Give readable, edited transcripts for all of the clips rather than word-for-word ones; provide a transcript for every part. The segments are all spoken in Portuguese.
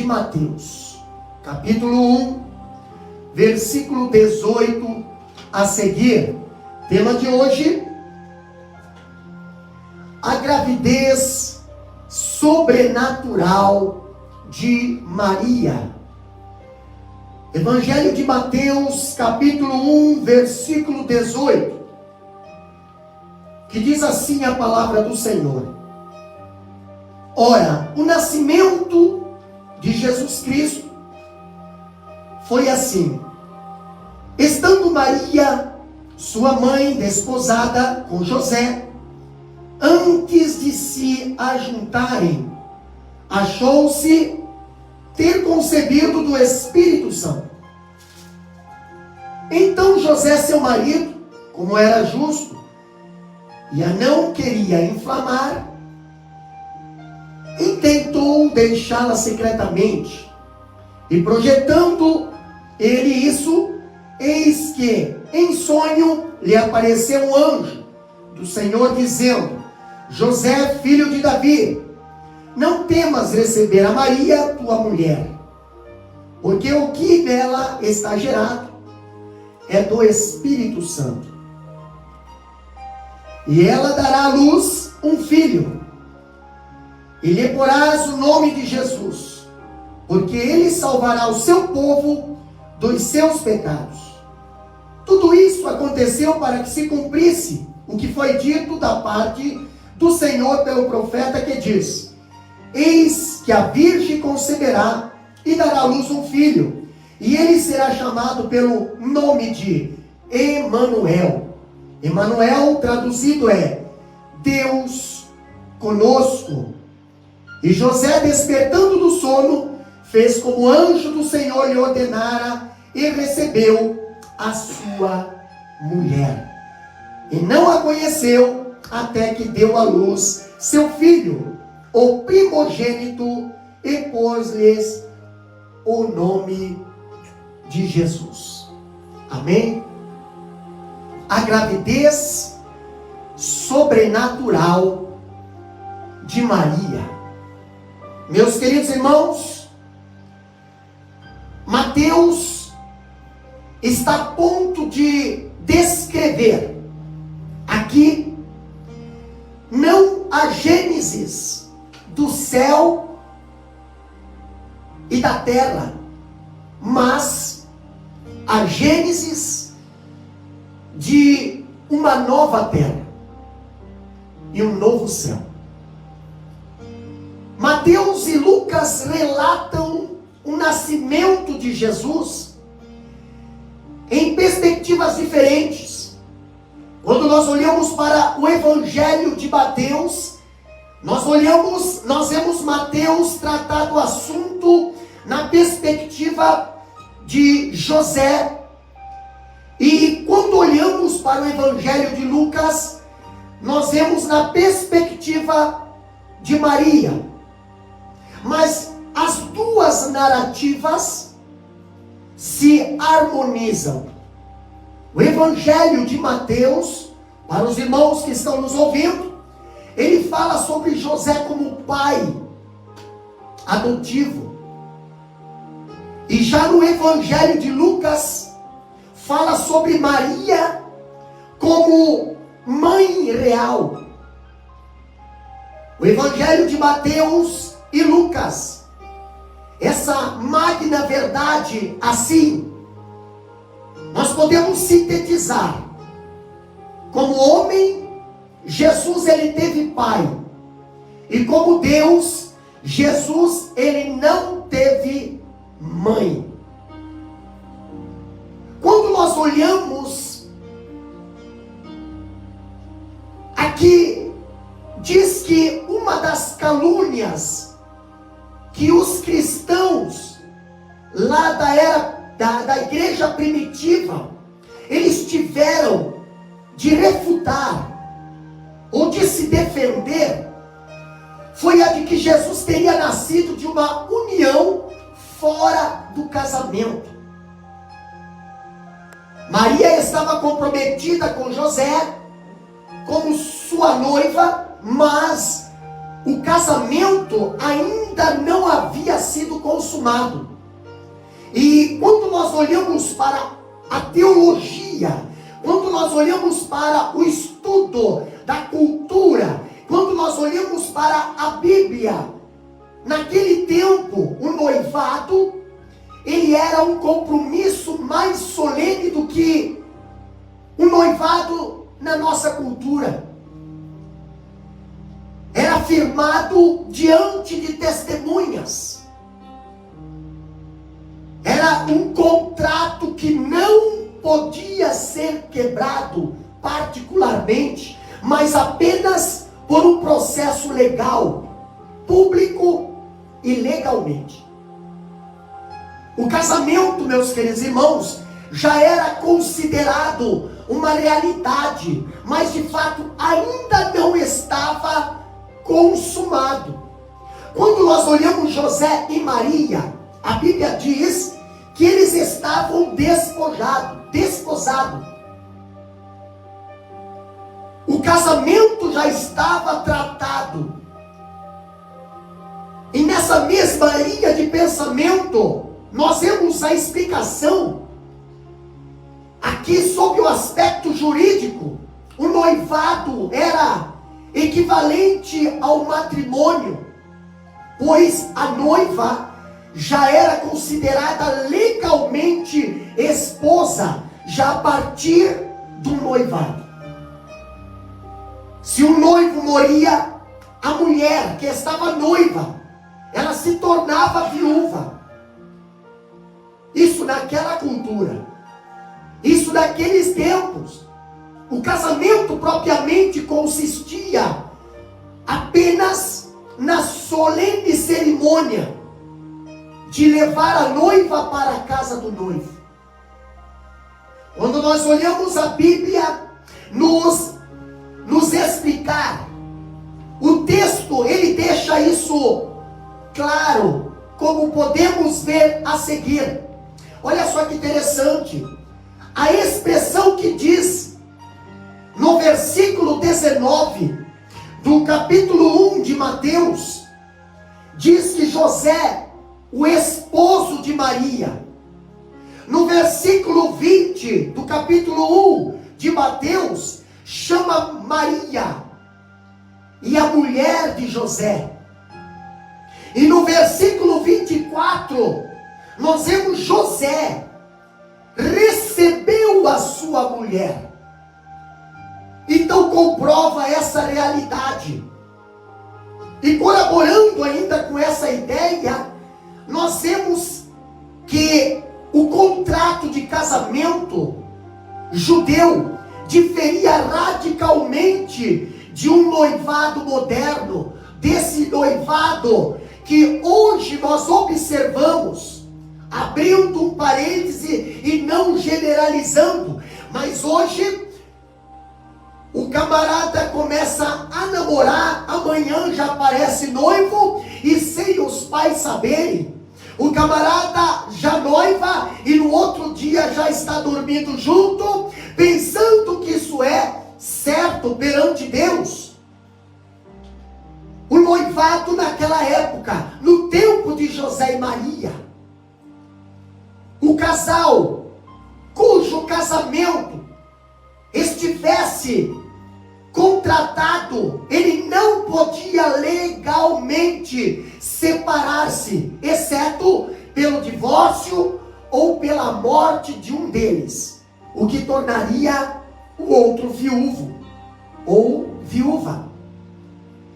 de Mateus, capítulo 1, versículo 18 a seguir. Tema de hoje: a gravidez sobrenatural de Maria. Evangelho de Mateus, capítulo 1, versículo 18, que diz assim a palavra do Senhor: Ora, o nascimento de Jesus Cristo foi assim: estando Maria, sua mãe, desposada com José, antes de se ajuntarem, achou-se ter concebido do Espírito Santo. Então José, seu marido, como era justo e a não queria inflamar, intentou deixá-la secretamente. E projetando ele isso, eis que em sonho lhe apareceu um anjo do Senhor dizendo: José, filho de Davi, não temas receber a Maria, tua mulher, porque o que nela está gerado é do Espírito Santo. E ela dará à luz um filho, e lhe porás o nome de Jesus, porque ele salvará o seu povo dos seus pecados. Tudo isso aconteceu para que se cumprisse o que foi dito da parte do Senhor pelo profeta, que diz: Eis que a virgem conceberá e dará à luz um filho, e ele será chamado pelo nome de Emanuel. Emanuel traduzido é Deus conosco. E José, despertando do sono, fez como o anjo do Senhor lhe ordenara e recebeu a sua mulher. E não a conheceu até que deu à luz seu filho, o primogênito, e pôs-lhes o nome de Jesus. Amém? A gravidez sobrenatural de Maria. Meus queridos irmãos, Mateus está a ponto de descrever aqui não a gênesis do céu e da terra, mas a gênesis de uma nova terra e um novo céu. Mateus e Lucas relatam o nascimento de Jesus em perspectivas diferentes. Quando nós olhamos para o Evangelho de Mateus, nós vemos Mateus tratar do assunto na perspectiva de José. E quando olhamos para o Evangelho de Lucas, nós vemos na perspectiva de Maria. Mas as duas narrativas se harmonizam. O Evangelho de Mateus, para os irmãos que estão nos ouvindo, ele fala sobre José como pai adotivo. E já no Evangelho de Lucas, fala sobre Maria como mãe real. O Evangelho de Mateus e Lucas, essa magna verdade, assim, nós podemos sintetizar: como homem, Jesus ele teve pai, e como Deus, Jesus ele não teve mãe. Quando nós olhamos aqui, diz que uma das calúnias que os cristãos lá da igreja primitiva, eles tiveram de refutar ou de se defender, foi a de que Jesus teria nascido de uma união fora do casamento. Maria estava comprometida com José como sua noiva, mas o casamento ainda ainda não havia sido consumado. E quando nós olhamos para a teologia, quando nós olhamos para o estudo da cultura, quando nós olhamos para a Bíblia, naquele tempo, o noivado, ele era um compromisso mais solene do que o noivado na nossa cultura. Era firmado diante de testemunhas. Era um contrato que não podia ser quebrado particularmente, mas apenas por um processo legal, público e legalmente. O casamento, meus queridos irmãos, já era considerado uma realidade, mas de fato ainda não estava consumado. Quando nós olhamos José e Maria, a Bíblia diz que eles estavam desposados. O casamento já estava tratado. E nessa mesma linha de pensamento, nós vemos a explicação aqui sob o aspecto jurídico. O noivado era equivalente ao matrimônio, pois a noiva já era considerada legalmente esposa, já a partir do noivado. Se o noivo moria, a mulher que estava noiva, ela se tornava viúva. Isso naquela cultura, isso naqueles tempos. O casamento propriamente consistia apenas na solene cerimônia de levar a noiva para a casa do noivo. Quando nós olhamos a Bíblia nos explicar, o texto ele deixa isso claro, como podemos ver a seguir. Olha só que interessante, a expressão que diz no versículo 19 do capítulo 1 de Mateus, diz que José, o esposo de Maria. No versículo 20 do capítulo 1 de Mateus, chama Maria e a mulher de José. E no versículo 24, nós vemos José recebeu a sua mulher. Então comprova essa realidade. E colaborando ainda com essa ideia, nós vemos que o contrato de casamento judeu diferia radicalmente de um noivado moderno, desse noivado que hoje nós observamos, abrindo um parêntese e não generalizando, mas hoje o camarada começa a namorar, amanhã já aparece noivo e sem os pais saberem. O camarada já noiva e no outro dia já está dormindo junto, pensando que isso é certo perante Deus. O noivado naquela época, no tempo de José e Maria, o casal cujo casamento estivesse contratado, ele não podia legalmente separar-se, exceto pelo divórcio ou pela morte de um deles, o que tornaria o outro viúvo ou viúva.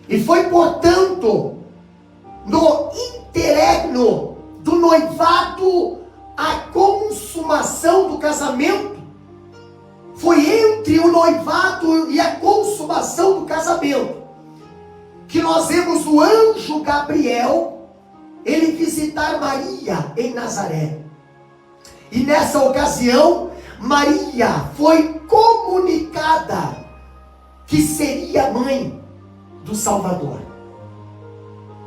E foi, portanto, no interregno do noivado a consumação do casamento. Foi entre o noivado e a consumação do casamento que nós vemos o anjo Gabriel, ele visitar Maria em Nazaré. E nessa ocasião, Maria foi comunicada que seria mãe do Salvador,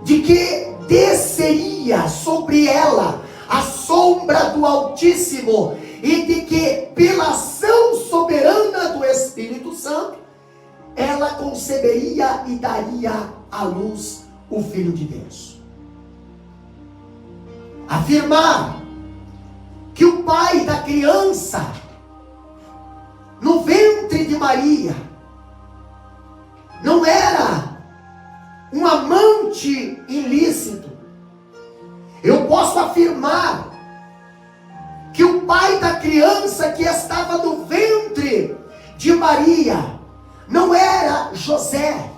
de que desceria sobre ela a sombra do Altíssimo, e de que pela ação soberana do Espírito Santo, ela conceberia e daria à luz o Filho de Deus. afirmar que o pai da criança no ventre de Maria não era um amante ilícito. Eu posso afirmar que o pai da criança que estava no ventre de Maria não era José.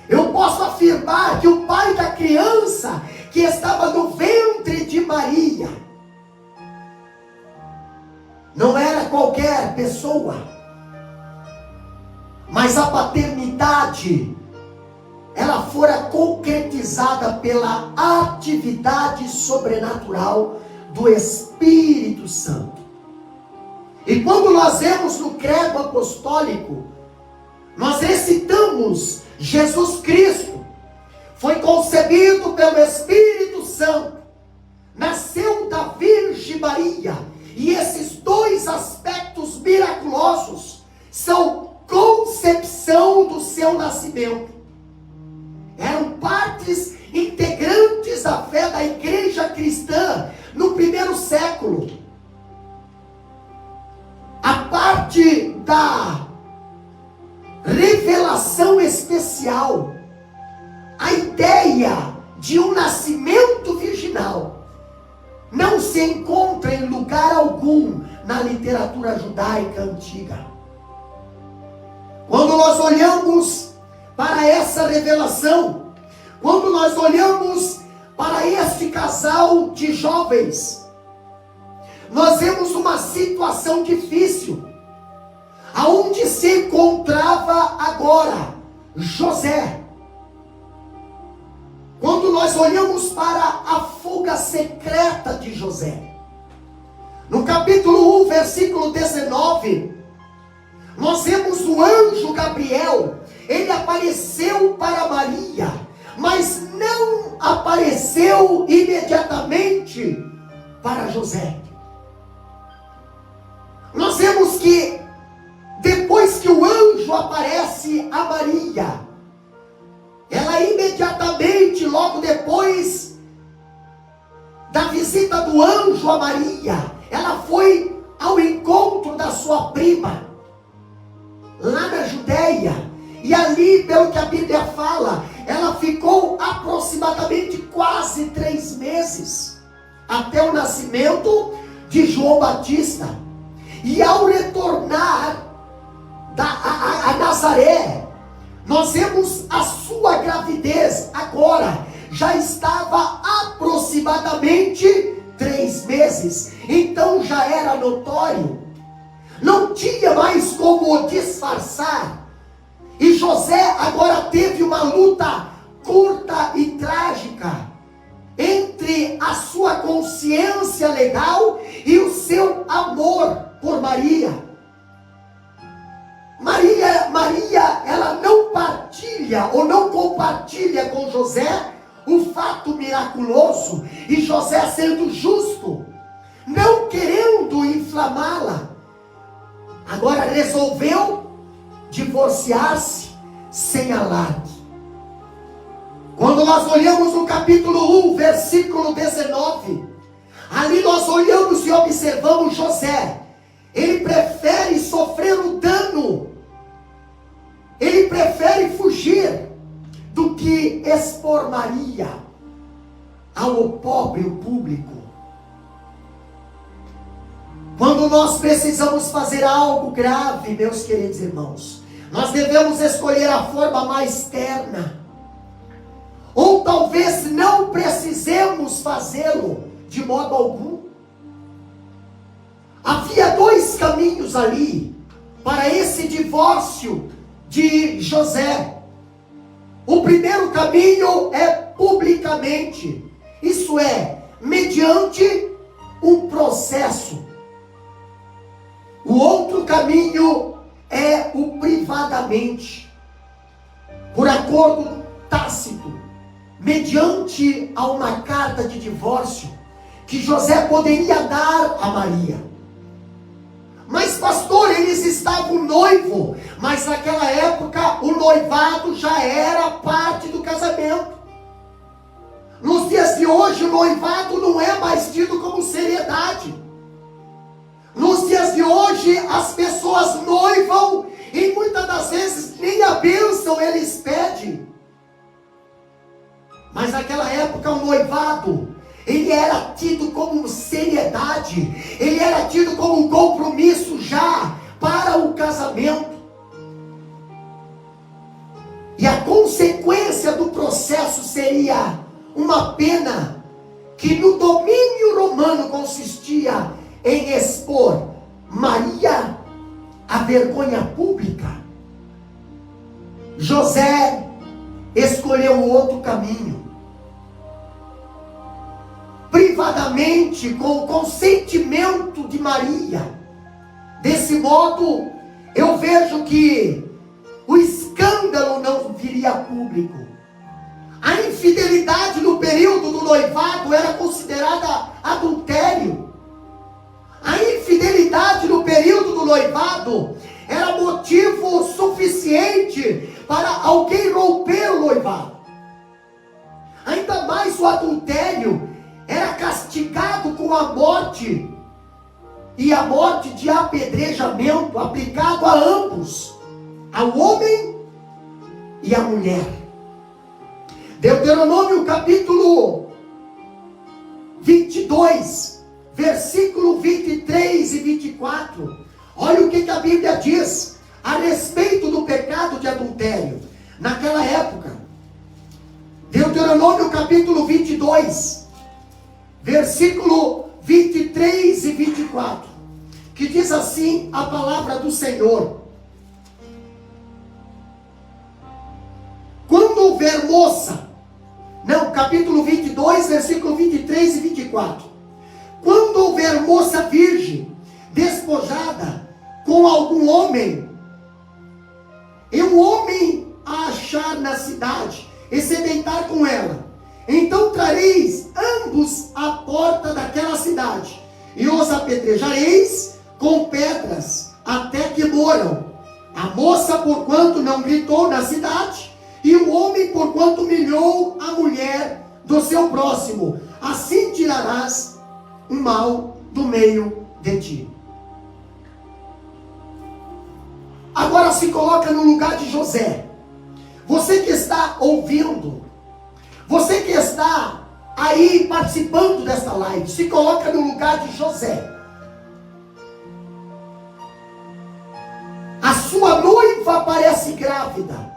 Eu posso afirmar que o pai da criança que estava no ventre de Maria não era qualquer pessoa, mas a paternidade, ela fora concretizada pela atividade sobrenatural do Espírito Santo. E quando nós vemos no credo apostólico, nós recitamos: Jesus Cristo foi concebido pelo Espírito Santo, nasceu da Virgem Maria. E esses dois aspectos miraculosos são concepção do seu nascimento. Eram partes integrantes da fé da igreja cristã no primeiro século. A parte da revelação especial, a ideia de um nascimento virginal, não se encontra em lugar algum na literatura judaica antiga. Quando nós olhamos para essa revelação, quando nós olhamos para este casal de jovens, nós vemos uma situação difícil, aonde se encontrava agora José. Quando nós olhamos para a fuga secreta de José, no capítulo 1, versículo 19, nós vemos o anjo Gabriel. Ele apareceu para Maria, mas não apareceu imediatamente para José. Nós vemos que depois que o anjo aparece a Maria, ela imediatamente, logo depois da visita do anjo a Maria, ela foi ao encontro da sua prima, lá na Judéia. E ali, pelo que a Bíblia fala, ela ficou aproximadamente quase 3 meses, até o nascimento de João Batista. E ao retornar a Nazaré, nós vemos a sua gravidez agora, já estava aproximadamente 3 meses, então já era notório, não tinha mais como disfarçar. E José agora teve uma luta curta e trágica entre a sua consciência legal e o seu amor por Maria. Maria, ela não partilha ou não compartilha com José o fato miraculoso, e José, sendo justo, não querendo inflamá-la, agora resolveu divorciar-se sem alarde. Quando nós olhamos no capítulo 1, versículo 19, ali nós olhamos e observamos José. Ele prefere sofrer o dano, ele prefere fugir do que expor Maria ao opróbrio público. Quando nós precisamos fazer algo grave, meus queridos irmãos, nós devemos escolher a forma mais terna, ou talvez não precisemos fazê-lo de modo algum. Havia 2 caminhos ali para esse divórcio de José. O primeiro caminho é publicamente, isso é, mediante um processo. O outro caminho é o privadamente, por acordo tácito, mediante a uma carta de divórcio que José poderia dar a Maria. Mas pastor, eles estavam noivo, mas naquela época o noivado já era parte do casamento. Nos dias dias de hoje, o noivado não é mais tido como seriedade. Nos dias de hoje, as pessoas noivam e muitas das vezes nem a bênção eles pedem. Mas naquela época o noivado, ele era tido como seriedade, ele era tido como um compromisso já para o casamento. E a consequência do processo seria uma pena que no domínio romano consistia em expor Maria à vergonha pública. José escolheu outro caminho. Privadamente, com o consentimento de Maria. Desse modo, eu vejo que o escândalo não viria a público. A infidelidade no período do noivado era considerada adultério. A infidelidade no período do noivado era motivo suficiente para alguém romper o noivado. Ainda mais o adultério era castigado com a morte, e a morte de apedrejamento aplicado a ambos, ao homem e à mulher. Deuteronômio capítulo 22, versículo 23 e 24. Olha o que a Bíblia diz a respeito do pecado de adultério naquela época. Deuteronômio capítulo 22, versículo 23 e 24, que diz assim a palavra do Senhor: quando houver moça, capítulo 22, versículo 23 e 24, quando houver moça virgem, despojada com algum homem, e um homem a achar na cidade, e se deitar com ela, então trareis ambos à porta daquela cidade, e os apedrejareis com pedras, até que moram. A moça, porquanto não gritou na cidade, e o homem, porquanto humilhou a mulher do seu próximo. Assim tirarás o mal do meio de ti. Agora se coloca no lugar de José. Você que está ouvindo, você que está aí participando desta live, se coloca no lugar de José. A sua noiva parece grávida.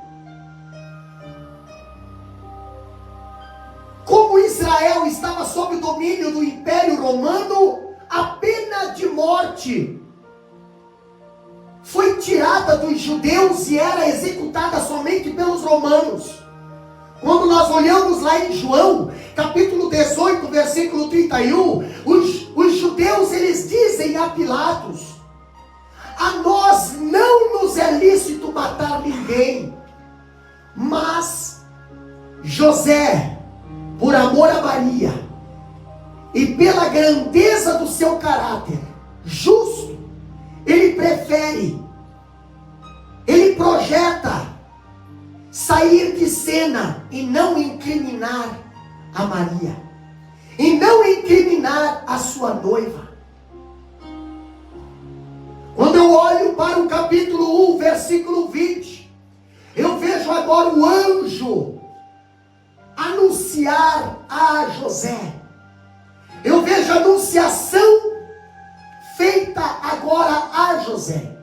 Como Israel estava sob o domínio do Império Romano, a pena de morte foi tirada dos judeus e era executada somente pelos romanos. Quando nós olhamos lá em João, capítulo 18, versículo 31, os judeus, eles dizem a Pilatos: a nós não nos é lícito matar ninguém, mas José, por amor a Maria, e pela grandeza do seu caráter justo, ele prefere, ele projeta sair de cena e não incriminar a Maria, e não incriminar a sua noiva. Quando eu olho para o capítulo 1, versículo 20, eu vejo agora o anjo anunciar a José. Eu vejo a anunciação feita agora a José.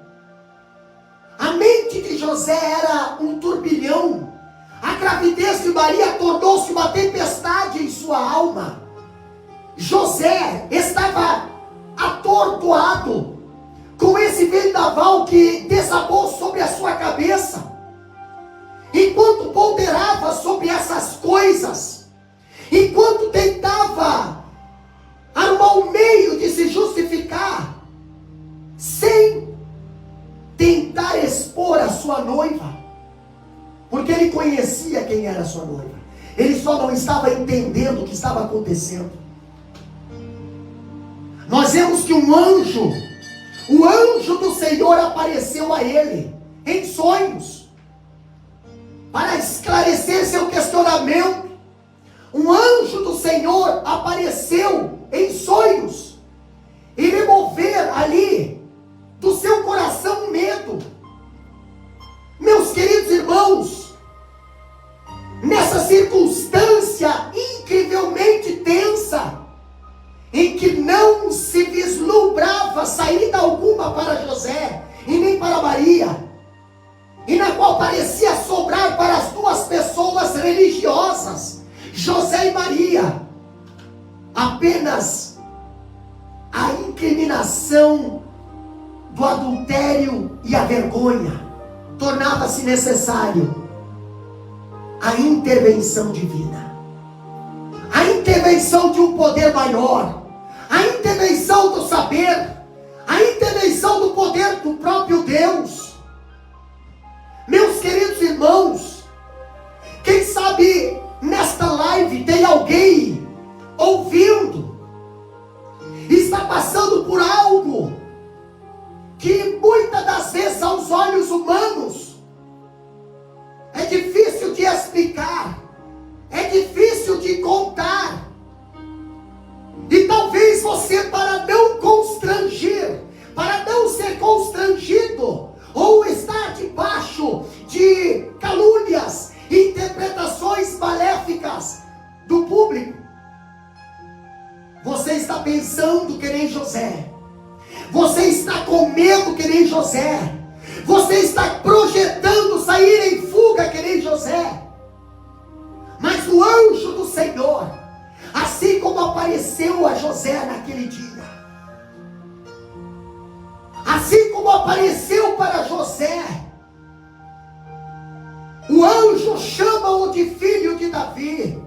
A mente de José era um turbilhão. A gravidez de Maria tornou-se uma tempestade em sua alma. José estava atordoado com esse vendaval que desabou sobre a sua cabeça. Enquanto ponderava sobre essas coisas, enquanto tentava arrumar um meio de se justificar, sem tentar expor a sua noiva, porque ele conhecia quem era a sua noiva, ele só não estava entendendo o que estava acontecendo. Nós vemos que o anjo do Senhor apareceu a ele em sonhos, para esclarecer seu questionamento, um anjo do Senhor apareceu em sonhos e remover ali do seu coração medo. Meus queridos irmãos, nessa circunstância incrivelmente tensa, em que não se vislumbrava saída alguma para José e nem para Maria, e na qual parecia sobrar para as duas pessoas religiosas, José e Maria, apenas a incriminação do adultério e a vergonha. Tornava-se necessário a intervenção divina, a intervenção de um poder maior, a intervenção do saber, a intervenção do poder do próprio Deus. Meus queridos irmãos, quem sabe nesta live tem alguém ouvindo, está passando por algo que muitas das vezes aos olhos humanos é difícil de explicar, é difícil de contar. E talvez você, para não constranger, para não ser constrangido, ou estar debaixo de calúnias e interpretações maléficas do público, você está pensando que nem José, você está com medo que nem José, você está projetando sair em fuga que nem José. Mas o anjo do Senhor, assim como apareceu a José naquele dia, assim como apareceu para José, o anjo chama-o de filho de Davi.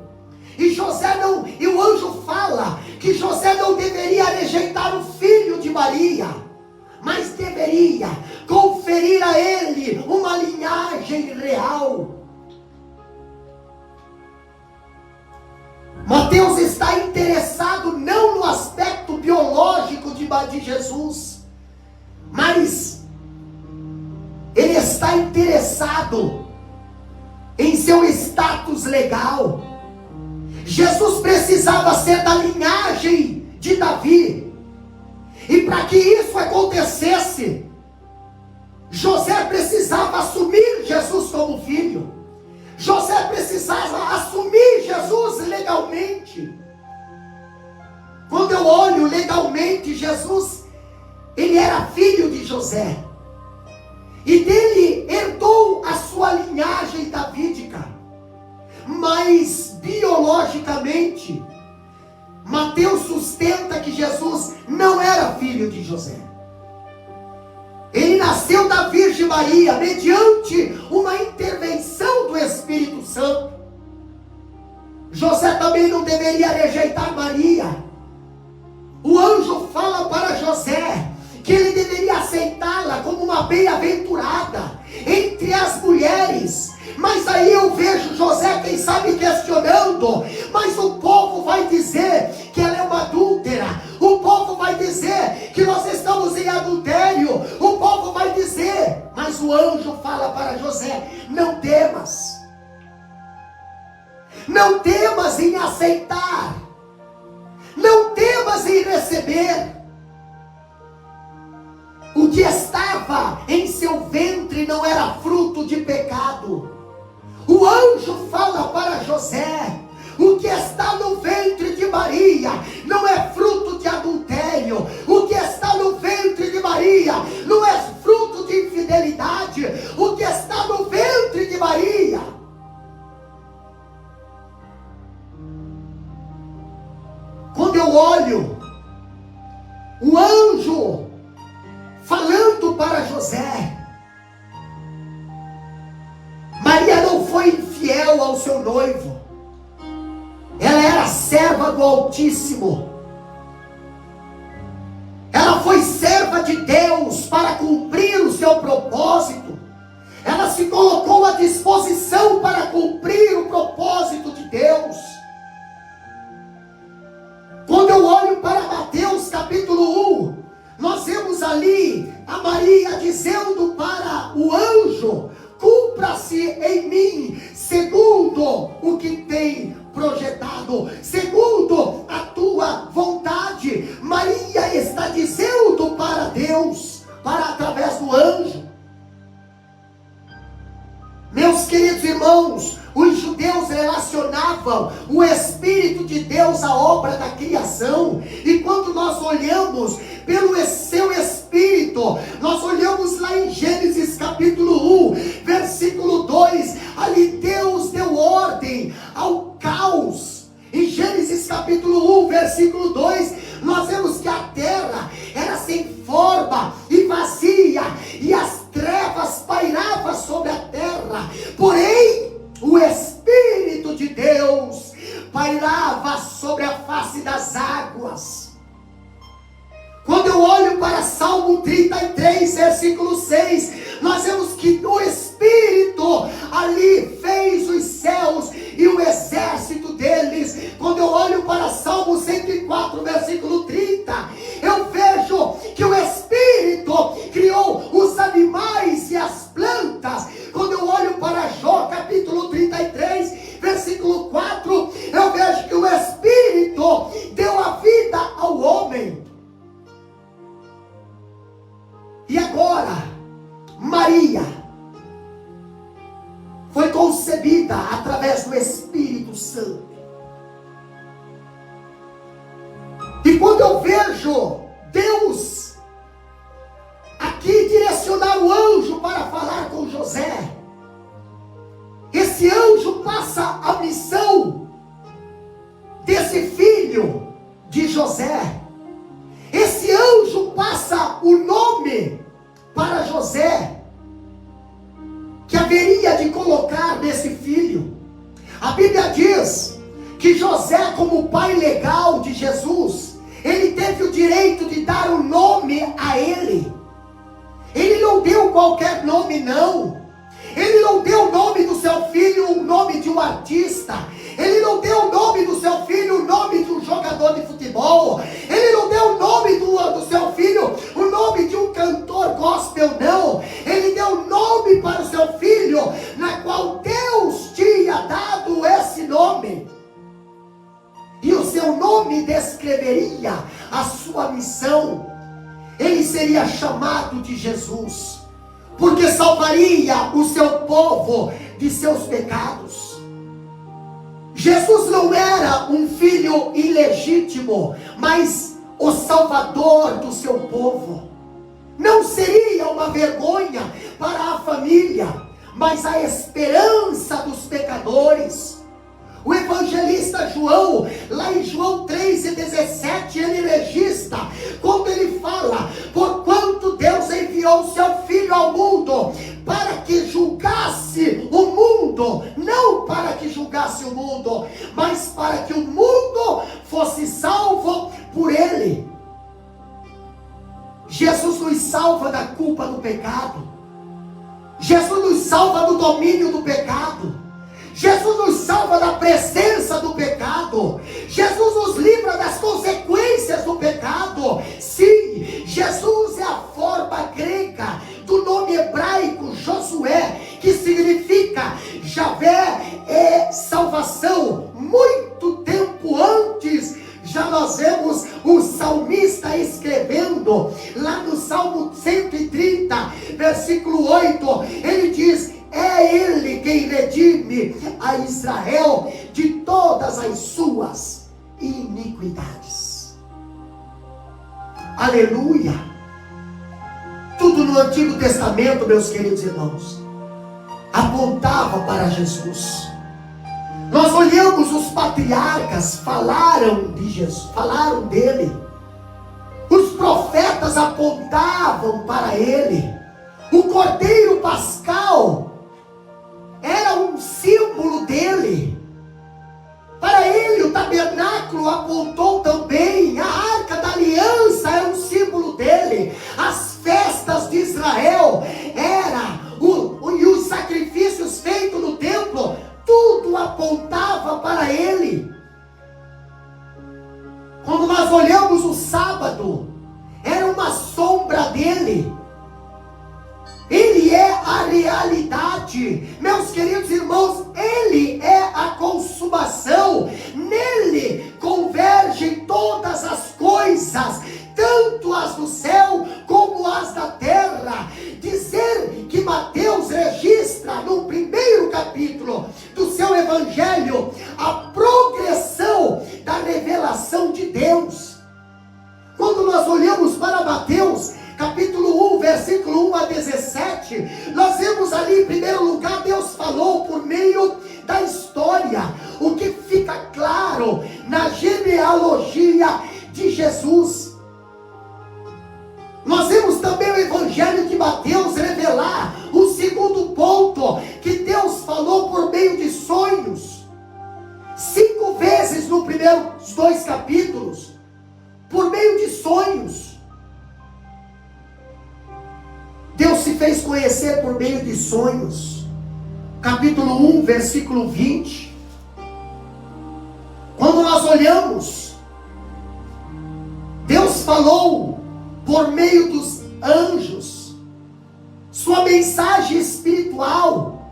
E o anjo fala que José não deveria rejeitar o filho de Maria, mas deveria conferir a ele uma linhagem real. Mateus está interessado não no aspecto biológico de Jesus, mas ele está interessado em seu status legal. Jesus precisava ser da linhagem de Davi, e para que isso acontecesse, José precisava assumir Jesus como filho. José precisava assumir Jesus legalmente. Quando eu olho legalmente, Jesus, ele era filho de José, e dele herdou a sua linhagem davídica. Mas biologicamente, Mateus sustenta que Jesus não era filho de José. Ele nasceu da Virgem Maria mediante uma intervenção do Espírito Santo. José também não deveria rejeitar Maria. O anjo fala para José que ele deveria aceitá-la como uma bem-aventurada entre as mulheres. Mas aí eu vejo José, quem sabe, questionando: mas o povo vai dizer que ela é uma adúltera, o povo vai dizer que nós estamos em adultério, o povo vai dizer. Mas o anjo fala para José: não temas, não temas em aceitar, não temas em receber. O que estava em seu ventre não era fruto de pecado. O anjo fala para José: o que está no ventre de Maria não é fruto de adultério. O que está no ventre de Maria não é fruto de infidelidade. O que está no ventre de Maria quando eu olho o anjo falando para José, Maria não foi infiel ao seu noivo. Ela era serva do Altíssimo. Ela foi serva de Deus para cumprir o seu propósito. Ela se colocou à disposição para cumprir o propósito de Deus. Quando eu olho para Mateus capítulo 1, nós vemos ali a Maria dizendo para o anjo: cumpra-se em mim segundo o que tem projetado. Deus através do anjo. Meus queridos irmãos, os judeus relacionavam o Espírito de Deus à obra da criação. E quando nós olhamos pelo seu Espírito, nós olhamos lá em Gênesis capítulo 1, versículo 2, ali Deus deu ordem ao caos. Em Gênesis capítulo 1, versículo 2, nós vemos que a terra era sem forma e vazia, e as trevas pairavam sobre a terra, porém o Espírito de Deus pairava sobre a face das águas. Quando eu olho para Salmo 33, versículo 6, nós vemos que o Espírito ali fez os céus e o exército deles. Quando eu olho para Salmo 104, versículo 30, eu vejo que o Espírito criou os animais e as plantas. Quando eu olho para Jó, capítulo 33, versículo 4, eu vejo que o Espírito deu a vida ao homem. E agora, Maria foi concebida através do Espírito Santo. E quando eu vejo Deus aqui direcionar o anjo para falar com José, esse anjo passa a missão desse filho de José. Esse anjo passa o nome para José, que haveria de colocar nesse filho. A Bíblia diz que José, como pai legal de Jesus, ele teve o direito de dar o nome a ele. Ele não deu qualquer nome, não. Ele não deu o nome do seu filho, o nome de um artista. Ele não deu o nome do seu filho, o nome de um jogador de futebol. Ele não deu o nome do seu filho, o nome de um cantor gospel, não. Ele deu o nome para o seu filho, na qual Deus tinha dado esse nome. E o seu nome descreveria a sua missão. Ele seria chamado de Jesus, porque salvaria o seu povo de seus pecados. Jesus não era um filho ilegítimo, mas o salvador do seu povo. Não seria uma vergonha para a família, mas a esperança dos pecadores. O evangelista João, lá em João 3,17, ele registra, quando ele fala: porquanto Deus enviou o seu Filho ao mundo, para que julgasse o mundo, não para que julgasse o mundo, mas para que o mundo fosse salvo por ele. Jesus nos salva da culpa do pecado. Jesus nos salva do domínio do pecado. Jesus nos salva da presença do pecado. Jesus nos livra das consequências do pecado. Sim, Jesus é a forma grega do nome hebraico Josué, que significa Javé é salvação. Muito tempo antes, já nós vemos o salmista escrevendo, lá no Salmo 130, versículo 8, ele diz: é Ele quem redime a Israel de todas as suas iniquidades. Aleluia! Tudo no Antigo Testamento, meus queridos irmãos, apontava para Jesus. Nós olhamos, os patriarcas falaram de Jesus, falaram dele. Os profetas apontavam para ele. O Cordeiro Pascal era um símbolo dele. Para ele o tabernáculo apontou também. A Arca da Aliança era um símbolo dele. As festas de Israel e os sacrifícios feitos no templo, tudo apontava para ele. Quando nós olhamos o sábado, era uma sombra dele. Ele é a realidade. Meus queridos irmãos, ele é a consumação. Nele convergem todas as coisas tanto as do céu como as da terra. Dizer que Mateus registra no primeiro capítulo do seu evangelho a progressão da revelação de Deus. Quando nós olhamos para Mateus capítulo 1, versículo 1 a 17, nós vemos ali, em primeiro lugar, Deus falou por meio da história, o que fica claro na genealogia de Jesus. Nós vemos também o evangelho de Mateus revelar o segundo ponto, que Deus falou por meio de sonhos. 5 vezes nos primeiros 2 capítulos, por meio de sonhos. Deus se fez conhecer por meio de sonhos. Capítulo 1, versículo 20. Quando nós olhamos, Deus falou por meio dos anjos, sua mensagem espiritual,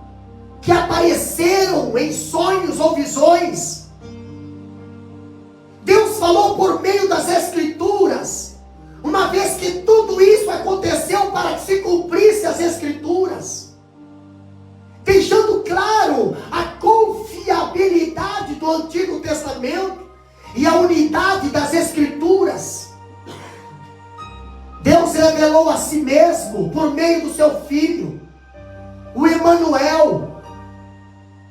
que apareceram em sonhos ou visões. Deus falou por meio das escrituras, uma vez que tudo isso aconteceu para que se cumprisse as escrituras, deixando claro a confiabilidade do Antigo Testamento e a unidade das escrituras. Deus revelou a si mesmo por meio do seu Filho, o Emanuel,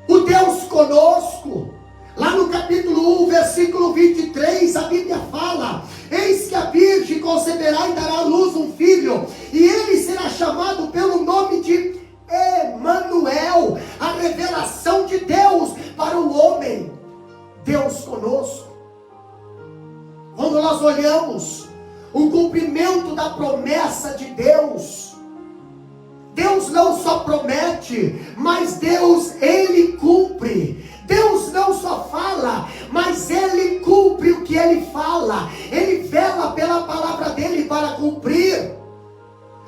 o Deus conosco. Lá no capítulo 1, versículo 23, a Bíblia fala: eis que a virgem conceberá e dará à luz um filho, e ele será chamado pelo nome de Emanuel, a revelação de Deus para o homem, Deus conosco. Quando nós olhamos o cumprimento da promessa de Deus, Deus não só promete, mas Deus, Ele cumpre. Deus não só fala, mas Ele cumpre o que Ele fala. Ele vela pela palavra dEle para cumprir.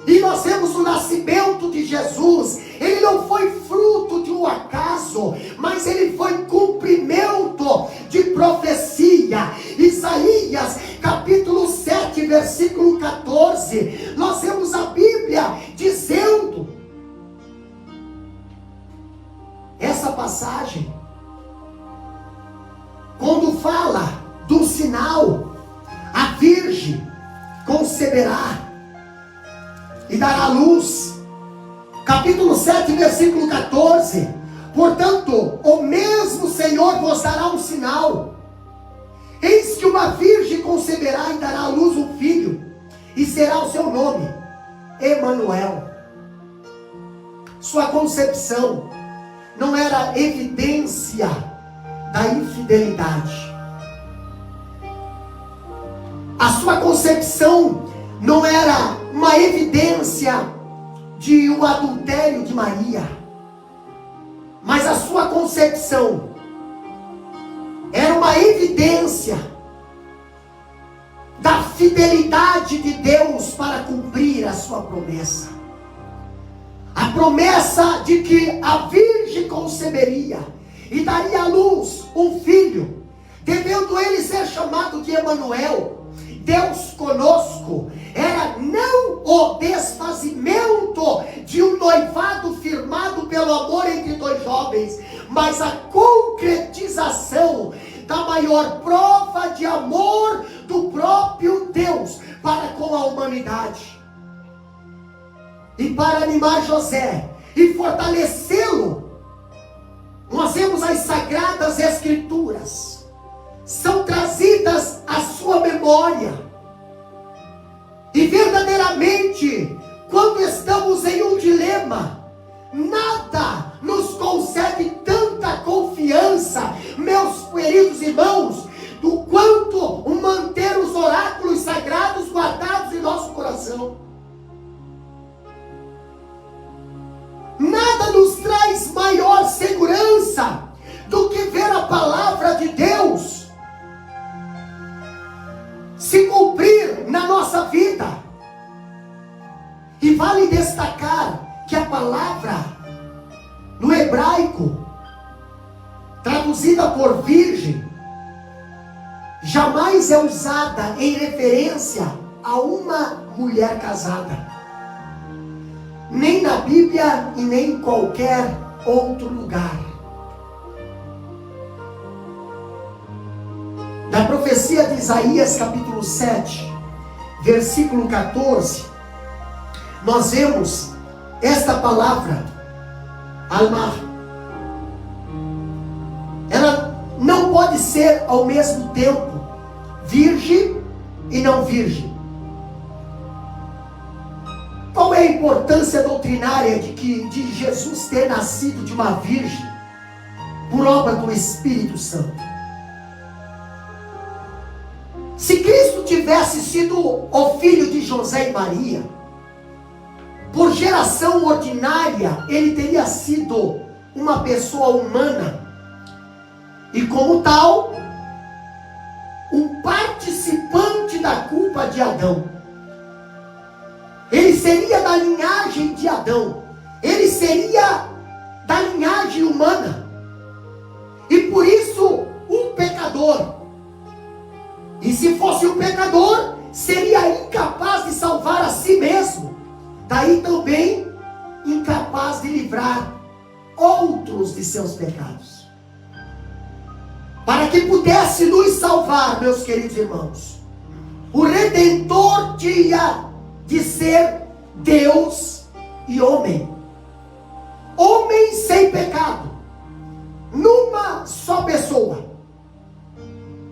E nós vemos o nascimento de Jesus. Ele não foi fruto de um acaso, mas ele foi cumprimento de profecia. Isaías capítulo 7, versículo 14. Nós vemos a Bíblia dizendo, essa passagem, quando fala do sinal, a virgem conceberá e dará luz. Capítulo 7, versículo 14. Portanto, o mesmo Senhor vos dará um sinal. Eis que uma virgem conceberá e dará à luz um filho, e será o seu nome Emanuel. Sua concepção não era evidência da infidelidade. A sua concepção não era uma evidência de um adultério de Maria, mas a sua concepção era uma evidência da fidelidade de Deus para cumprir a sua promessa. A promessa de que a virgem conceberia e daria à luz um filho, devendo ele ser chamado de Emanuel, Deus conosco, era não o desfazimento de um noivado firmado pelo amor entre dois jovens, mas a concretização da maior prova de amor do próprio Deus para com a humanidade. E para animar José e fortalecê-lo, nós vemos as Sagradas Escrituras, são trazidas à sua memória. E verdadeiramente, quando estamos em um dilema, nada nos concede tanta confiança, meus queridos irmãos, do quanto manter os oráculos sagrados guardados em nosso coração. Nada nos traz maior segurança do que ver a palavra de Deus se cumprir na nossa vida. E vale destacar que a palavra no hebraico, traduzida por virgem, jamais é usada em referência a uma mulher casada. Nem na Bíblia e nem em qualquer outro lugar. Na profecia de Isaías capítulo 7, versículo 14, nós vemos esta palavra, Almar. Ela não pode ser ao mesmo tempo virgem e não virgem. Qual é a importância doutrinária de Jesus ter nascido de uma virgem por obra do Espírito Santo? Se Cristo tivesse sido o filho de José e Maria, por geração ordinária, ele teria sido uma pessoa humana e, como tal, um participante da culpa de Adão. Ele seria da linhagem de Adão, ele seria da linhagem humana, e por isso um pecador. E se fosse um pecador, seria incapaz de salvar a si mesmo, daí também incapaz de livrar outros de seus pecados. Para que pudesse nos salvar, meus queridos irmãos, o Redentor tinha de ser Deus e homem. Homem sem pecado, numa só pessoa.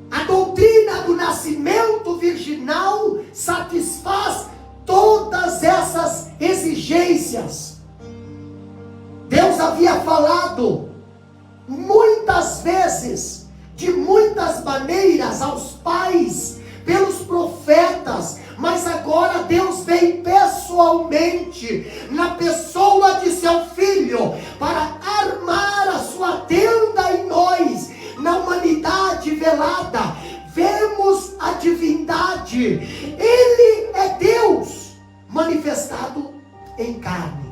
A doutrina do nascimento virginal satisfaz todas essas exigências. Deus havia falado muitas vezes, de muitas maneiras aos pais, pelos profetas, mas agora Deus vem pessoalmente, na pessoa de seu Filho, para armar a sua tenda em nós, na humanidade velada. Vemos a divindade, Ele é Deus, manifestado em carne.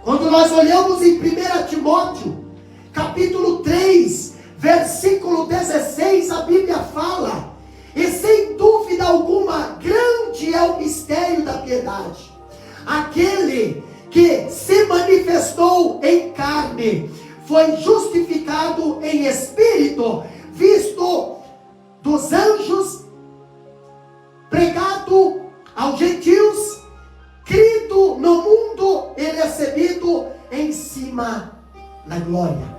Quando nós olhamos em 1 Timóteo, capítulo 3, versículo 16, a Bíblia fala: e sem dúvida alguma, grande é o mistério da piedade. Aquele que se manifestou em carne, foi justificado em espírito, visto dos anjos, pregado aos gentios, crido no mundo e recebido em cima na glória.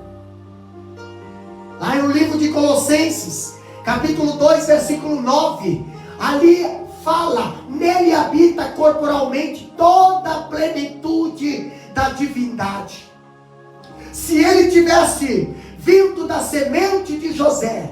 Lá no livro de Colossenses, capítulo 2, versículo 9, ali fala: nele habita corporalmente toda a plenitude da divindade. Se ele tivesse vindo da semente de José,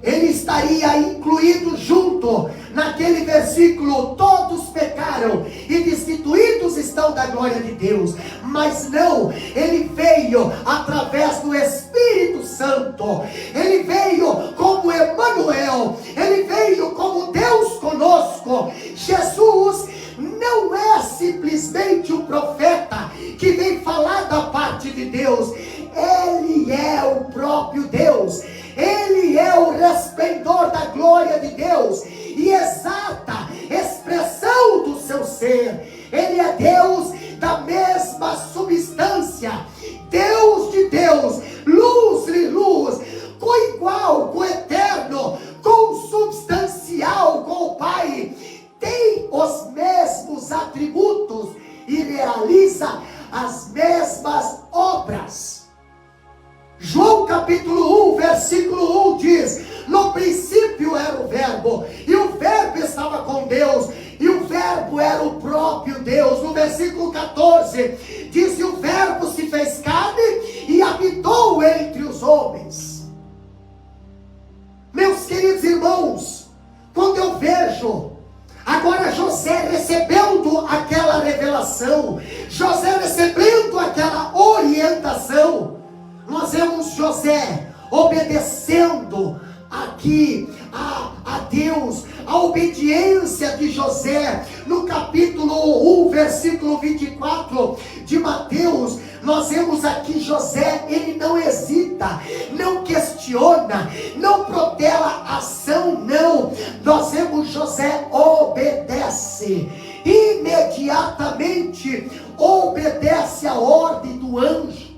ele estaria incluído junto naquele versículo: todos pecaram e destituídos estão da glória de Deus. Mas não, ele veio através do Espírito Santo, ele veio como Emanuel, ele veio como Deus conosco. Jesus não é simplesmente um profeta que vem falar da parte de Deus, ele é o próprio Deus. Ele é o resplendor da glória de Deus e exata expressão do seu ser. Ele é Deus da mesma substância, Deus de Deus, luz de luz, coigual, coeterno, consubstancial com o Pai. Tem os mesmos atributos e realiza as mesmas obras. João capítulo 1, versículo 1 diz: no princípio era o verbo, e o verbo estava com Deus, e o verbo era o próprio Deus. No versículo 14 diz: e o verbo se fez carne e habitou entre os homens. Meus queridos irmãos, quando eu vejo agora José recebendo aquela revelação, José recebendo aquela orientação, nós vemos José obedecendo aqui a Deus, a obediência de José. No capítulo 1, versículo 24 de Mateus, nós vemos aqui José, ele não hesita, não questiona questiona, não protela a ação, não. Nós vemos José obedece, imediatamente obedece a ordem do anjo.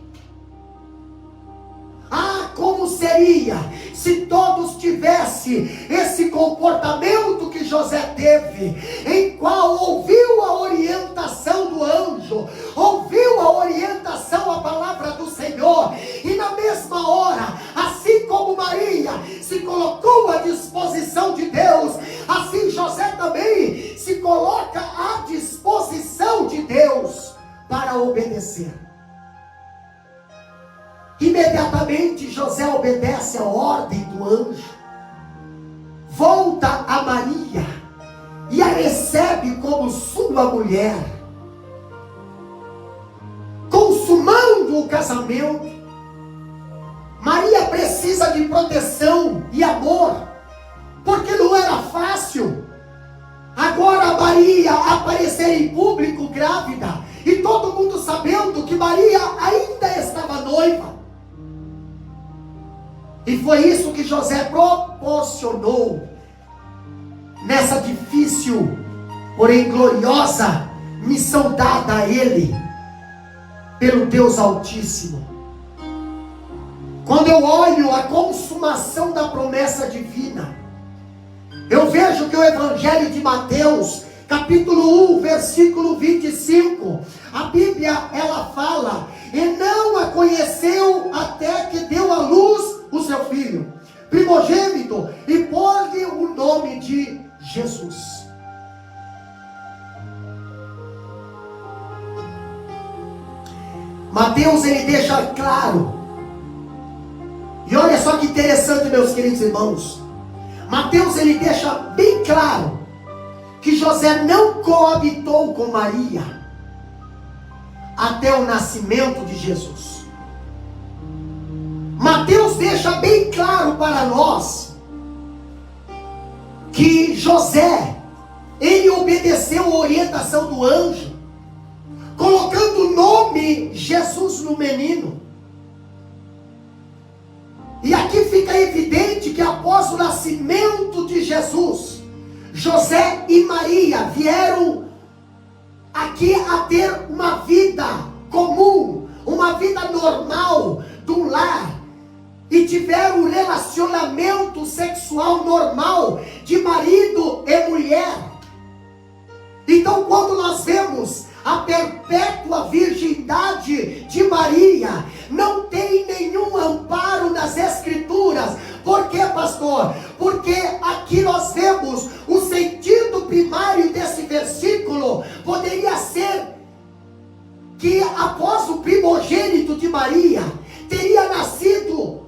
Ah, como seria se todos tivessem esse comportamento que José teve, em qual ouviu a orientação do anjo, ouviu a orientação, a palavra do Senhor, e na mesma hora, assim como Maria se colocou à disposição de Deus, assim José também se coloca à disposição de Deus para obedecer. Imediatamente José obedece a ordem do anjo, volta a Maria e a recebe como sua mulher, consumando o casamento. Maria precisa de proteção e amor, porque não era fácil agora Maria aparecer em público grávida, e todo mundo sabendo que Maria ainda estava noiva. E foi isso que José proporcionou nessa difícil, porém gloriosa missão dada a ele pelo Deus Altíssimo. Quando eu olho a consumação da promessa divina, eu vejo que o Evangelho de Mateus, capítulo 1, versículo 25, a Bíblia ela fala: e não a conheceu até que deu à luz o seu filho primogênito, e pôs-lhe o nome de Jesus. Mateus ele deixa claro, e olha só que interessante, meus queridos irmãos, Mateus ele deixa bem claro que José não coabitou com Maria até o nascimento de Jesus. Mateus deixa bem claro para nós que José, ele obedeceu a orientação do anjo, colocando o nome Jesus no menino. E aqui fica evidente que após o nascimento de Jesus, José e Maria vieram aqui a ter uma vida comum, uma vida normal do lar, e tiveram um relacionamento sexual normal de marido e mulher. Então, quando nós vemos a perpétua virgindade de Maria, não tem nenhum amparo nas Escrituras. Por quê, pastor? Porque aqui nós vemos o sentido primário desse versículo. Poderia ser que após o primogênito de Maria teria nascido,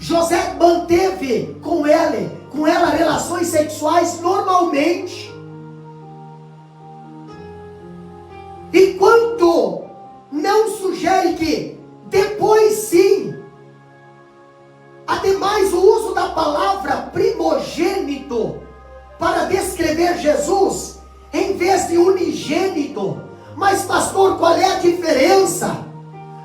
José manteve com ela relações sexuais normalmente. Enquanto não sugere que depois sim. Ademais, o uso da palavra primogênito para descrever Jesus, em vez de unigênito. Mas pastor, qual é a diferença?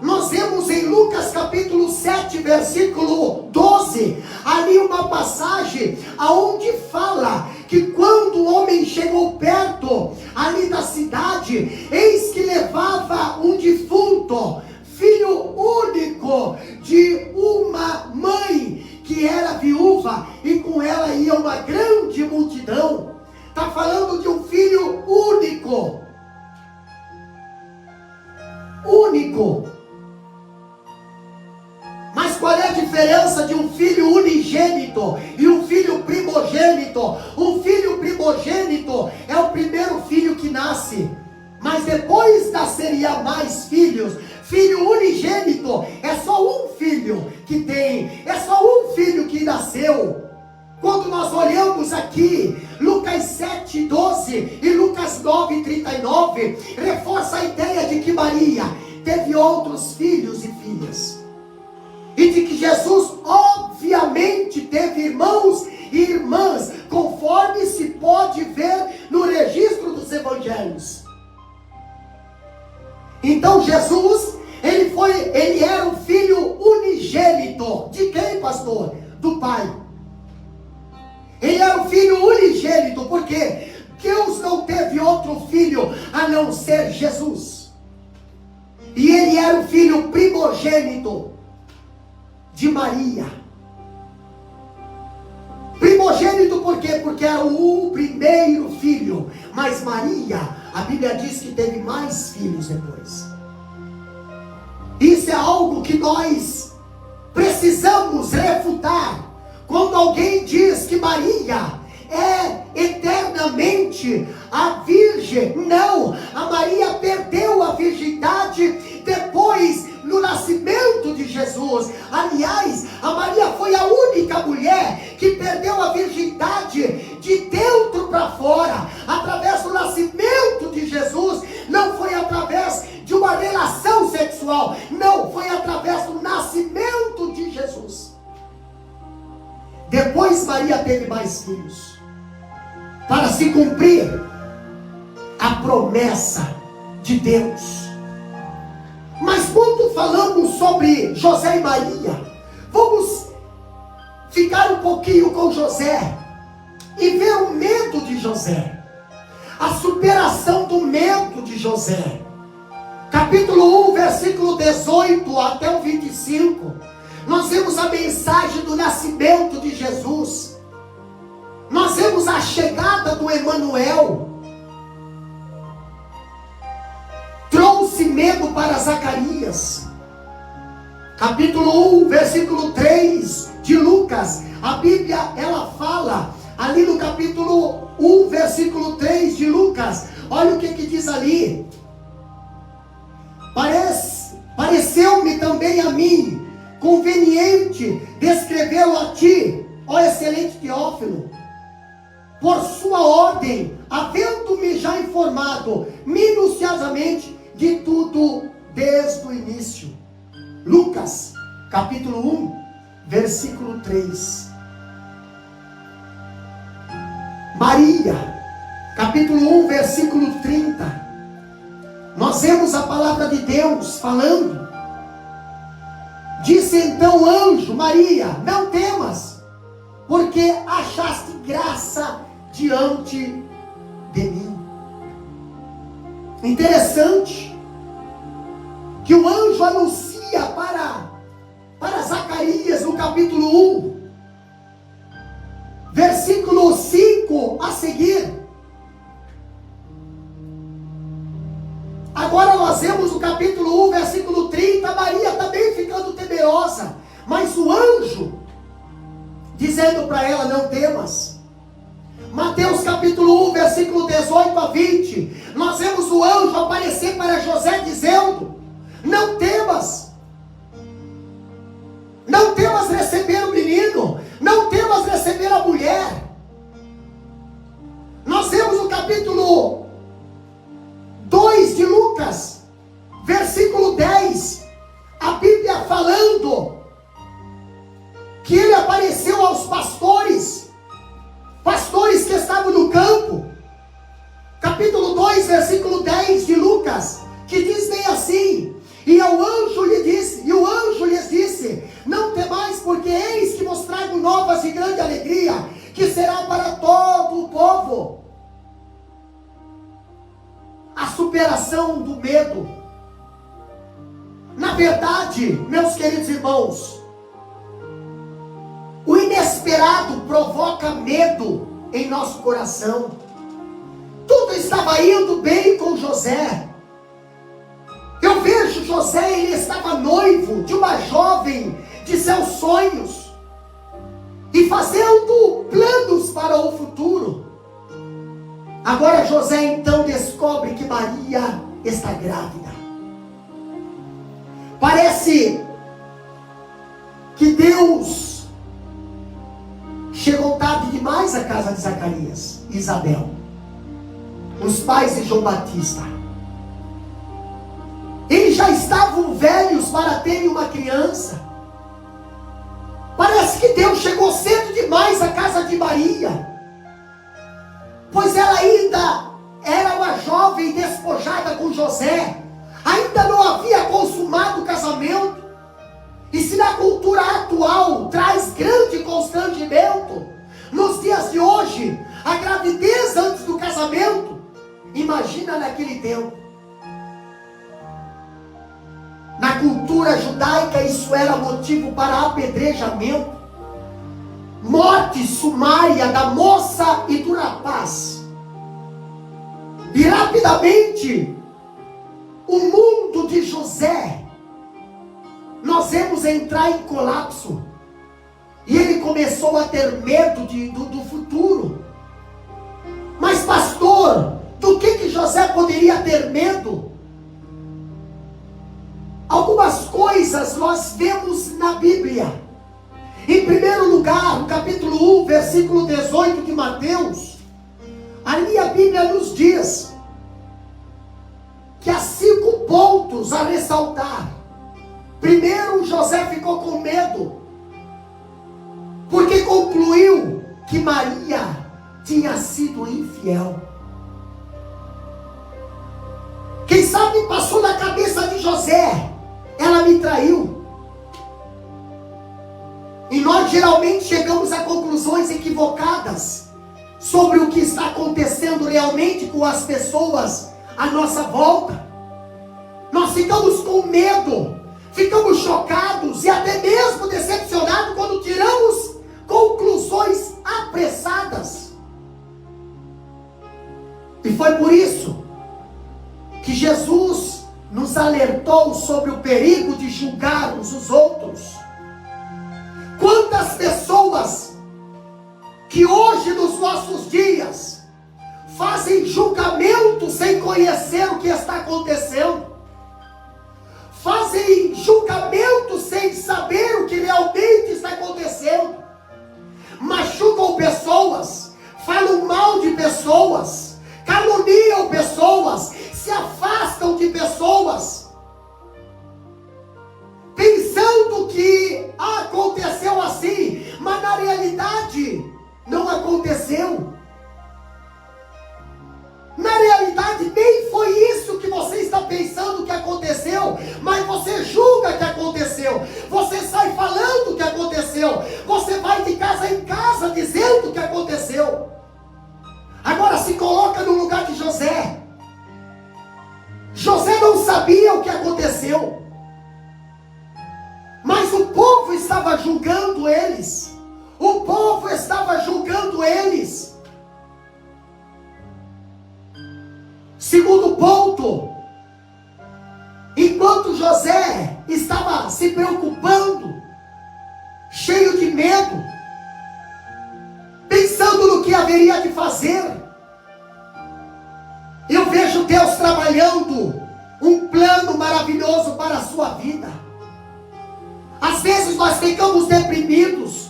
Nós vemos em Lucas capítulo 7, versículo 12, ali uma passagem aonde fala que quando o homem chegou perto ali da cidade, eis que levava um defunto, filho único de uma mãe que era viúva, e com ela ia uma grande multidão. Está falando de um filho único. Mas qual é a diferença de um filho unigênito e um filho primogênito? Um filho primogênito é o primeiro filho que nasce, mas depois nasceria mais filhos. Filho unigênito é só um filho que tem, é só um filho que nasceu. Quando nós olhamos aqui, Lucas 7, 12 e Lucas 9, 39, reforça a ideia de que Maria teve outros filhos e filhas. E de que Jesus, obviamente, teve irmãos e irmãs, conforme se pode ver no registro dos evangelhos. Então Jesus, ele era o filho unigênito unigênito. De quem, pastor? Do Pai. Ele era o filho unigênito. Por quê? Deus não teve outro filho a não ser Jesus. E ele era o filho primogênito de Maria. Primogênito por quê? Porque era o primeiro filho. Mas Maria, a Bíblia diz que teve mais filhos depois. Isso é algo que nós precisamos refutar. Quando alguém diz que Maria é eternamente a virgem, não, a Maria perdeu a virgindade depois no nascimento de Jesus. Aliás, a Maria foi a única mulher que perdeu a virgindade de dentro para fora, através do nascimento de Jesus. Não foi através de uma relação sexual, não, foi através do nascimento de Jesus. Depois Maria teve mais filhos, para se cumprir a promessa de Deus. Mas quando falamos sobre José e Maria, vamos ficar um pouquinho com José e ver o medo de José, a superação do medo de José. Capítulo 1, versículo 18 até o 25, nós vemos a mensagem do nascimento de Jesus. Nós vemos a chegada do Emanuel. Trouxe medo para Zacarias. Capítulo 1, versículo 3 de Lucas. A Bíblia, ela fala ali no capítulo 1, versículo 3 de Lucas. Olha o que diz ali. Pareceu-me também a mim conveniente descrevê-lo a ti, ó excelente Teófilo, por sua ordem, havendo-me já informado minuciosamente de tudo desde o início. Lucas, capítulo 1, versículo 3. Maria, capítulo 1, versículo 30. Nós vemos a palavra de Deus falando. Disse então o anjo: Maria, não temas, porque achaste graça diante de mim. Interessante que o anjo anuncia para Zacarias no capítulo 1, versículo 5 a seguir. Agora nós vemos o capítulo 1, versículo 30, Maria também ficando temerosa, mas o anjo dizendo para ela: não temas. Mateus capítulo 1, versículo 18 a 20, nós vemos o anjo aparecer para José dizendo: não temas. Não temas receber o menino, não temas receber a mulher. Nós vemos o capítulo 2 de Lucas, versículo 10, a Bíblia falando que ele apareceu aos pastores que estavam no campo. Capítulo 2, versículo 10 de Lucas, que diz bem assim: e o anjo lhes disse: não temais, porque eis que vos trago novas de grande alegria, que será para todo o povo. A superação do medo. Na verdade, meus queridos irmãos, o inesperado provoca medo em nosso coração. Tudo estava indo bem com José. Eu vejo José, ele estava noivo de uma jovem de seus sonhos e fazendo planos para o futuro. Agora José então descobre que Maria está grávida. Parece que Deus chegou tarde demais à casa de Zacarias e Isabel, os pais de João Batista. Eles já estavam velhos para terem uma criança. Parece que Deus chegou cedo demais à casa de Maria, pois ela ainda era uma jovem despojada com José, ainda não havia consumado o casamento. E se na cultura atual traz grande constrangimento, nos dias de hoje, a gravidez antes do casamento, imagina naquele tempo. Na cultura judaica isso era motivo para apedrejamento, morte sumária da moça e do rapaz. E rapidamente, o mundo de José, nós vemos entrar em colapso. E ele começou a ter medo do futuro. Mas pastor, do que José poderia ter medo? Algumas coisas nós vemos na Bíblia. Em primeiro lugar, no capítulo 1, versículo 18 de Mateus, ali a Bíblia nos diz que há 5 pontos a ressaltar. Primeiro, José ficou com medo, porque concluiu que Maria tinha sido infiel. Quem sabe passou na cabeça de José, ela me traiu. E nós geralmente chegamos a conclusões equivocadas sobre o que está acontecendo realmente com as pessoas à nossa volta. Nós ficamos com medo, ficamos chocados e até mesmo decepcionados quando tiramos conclusões apressadas. E foi por isso que Jesus nos alertou sobre o perigo de julgarmos os outros. Quantas pessoas que hoje nos nossos dias fazem julgamento sem conhecer o que está acontecendo, fazem julgamento sem saber o que realmente está acontecendo, machucam pessoas, falam mal de pessoas, caluniam pessoas, se afastam de pessoas, pensando que aconteceu assim, mas na realidade não aconteceu. Na realidade nem foi isso que você está pensando que aconteceu, mas você julga que aconteceu, você sai falando que aconteceu, você vai de casa em casa dizendo que aconteceu. Agora se coloca no lugar de José. José não sabia o que aconteceu, mas o povo estava julgando eles. O povo estava julgando eles. Segundo ponto, enquanto José estava se preocupando, cheio de medo, pensando no que haveria de fazer, eu vejo Deus trabalhando um plano maravilhoso para a sua vida. Às vezes nós ficamos deprimidos,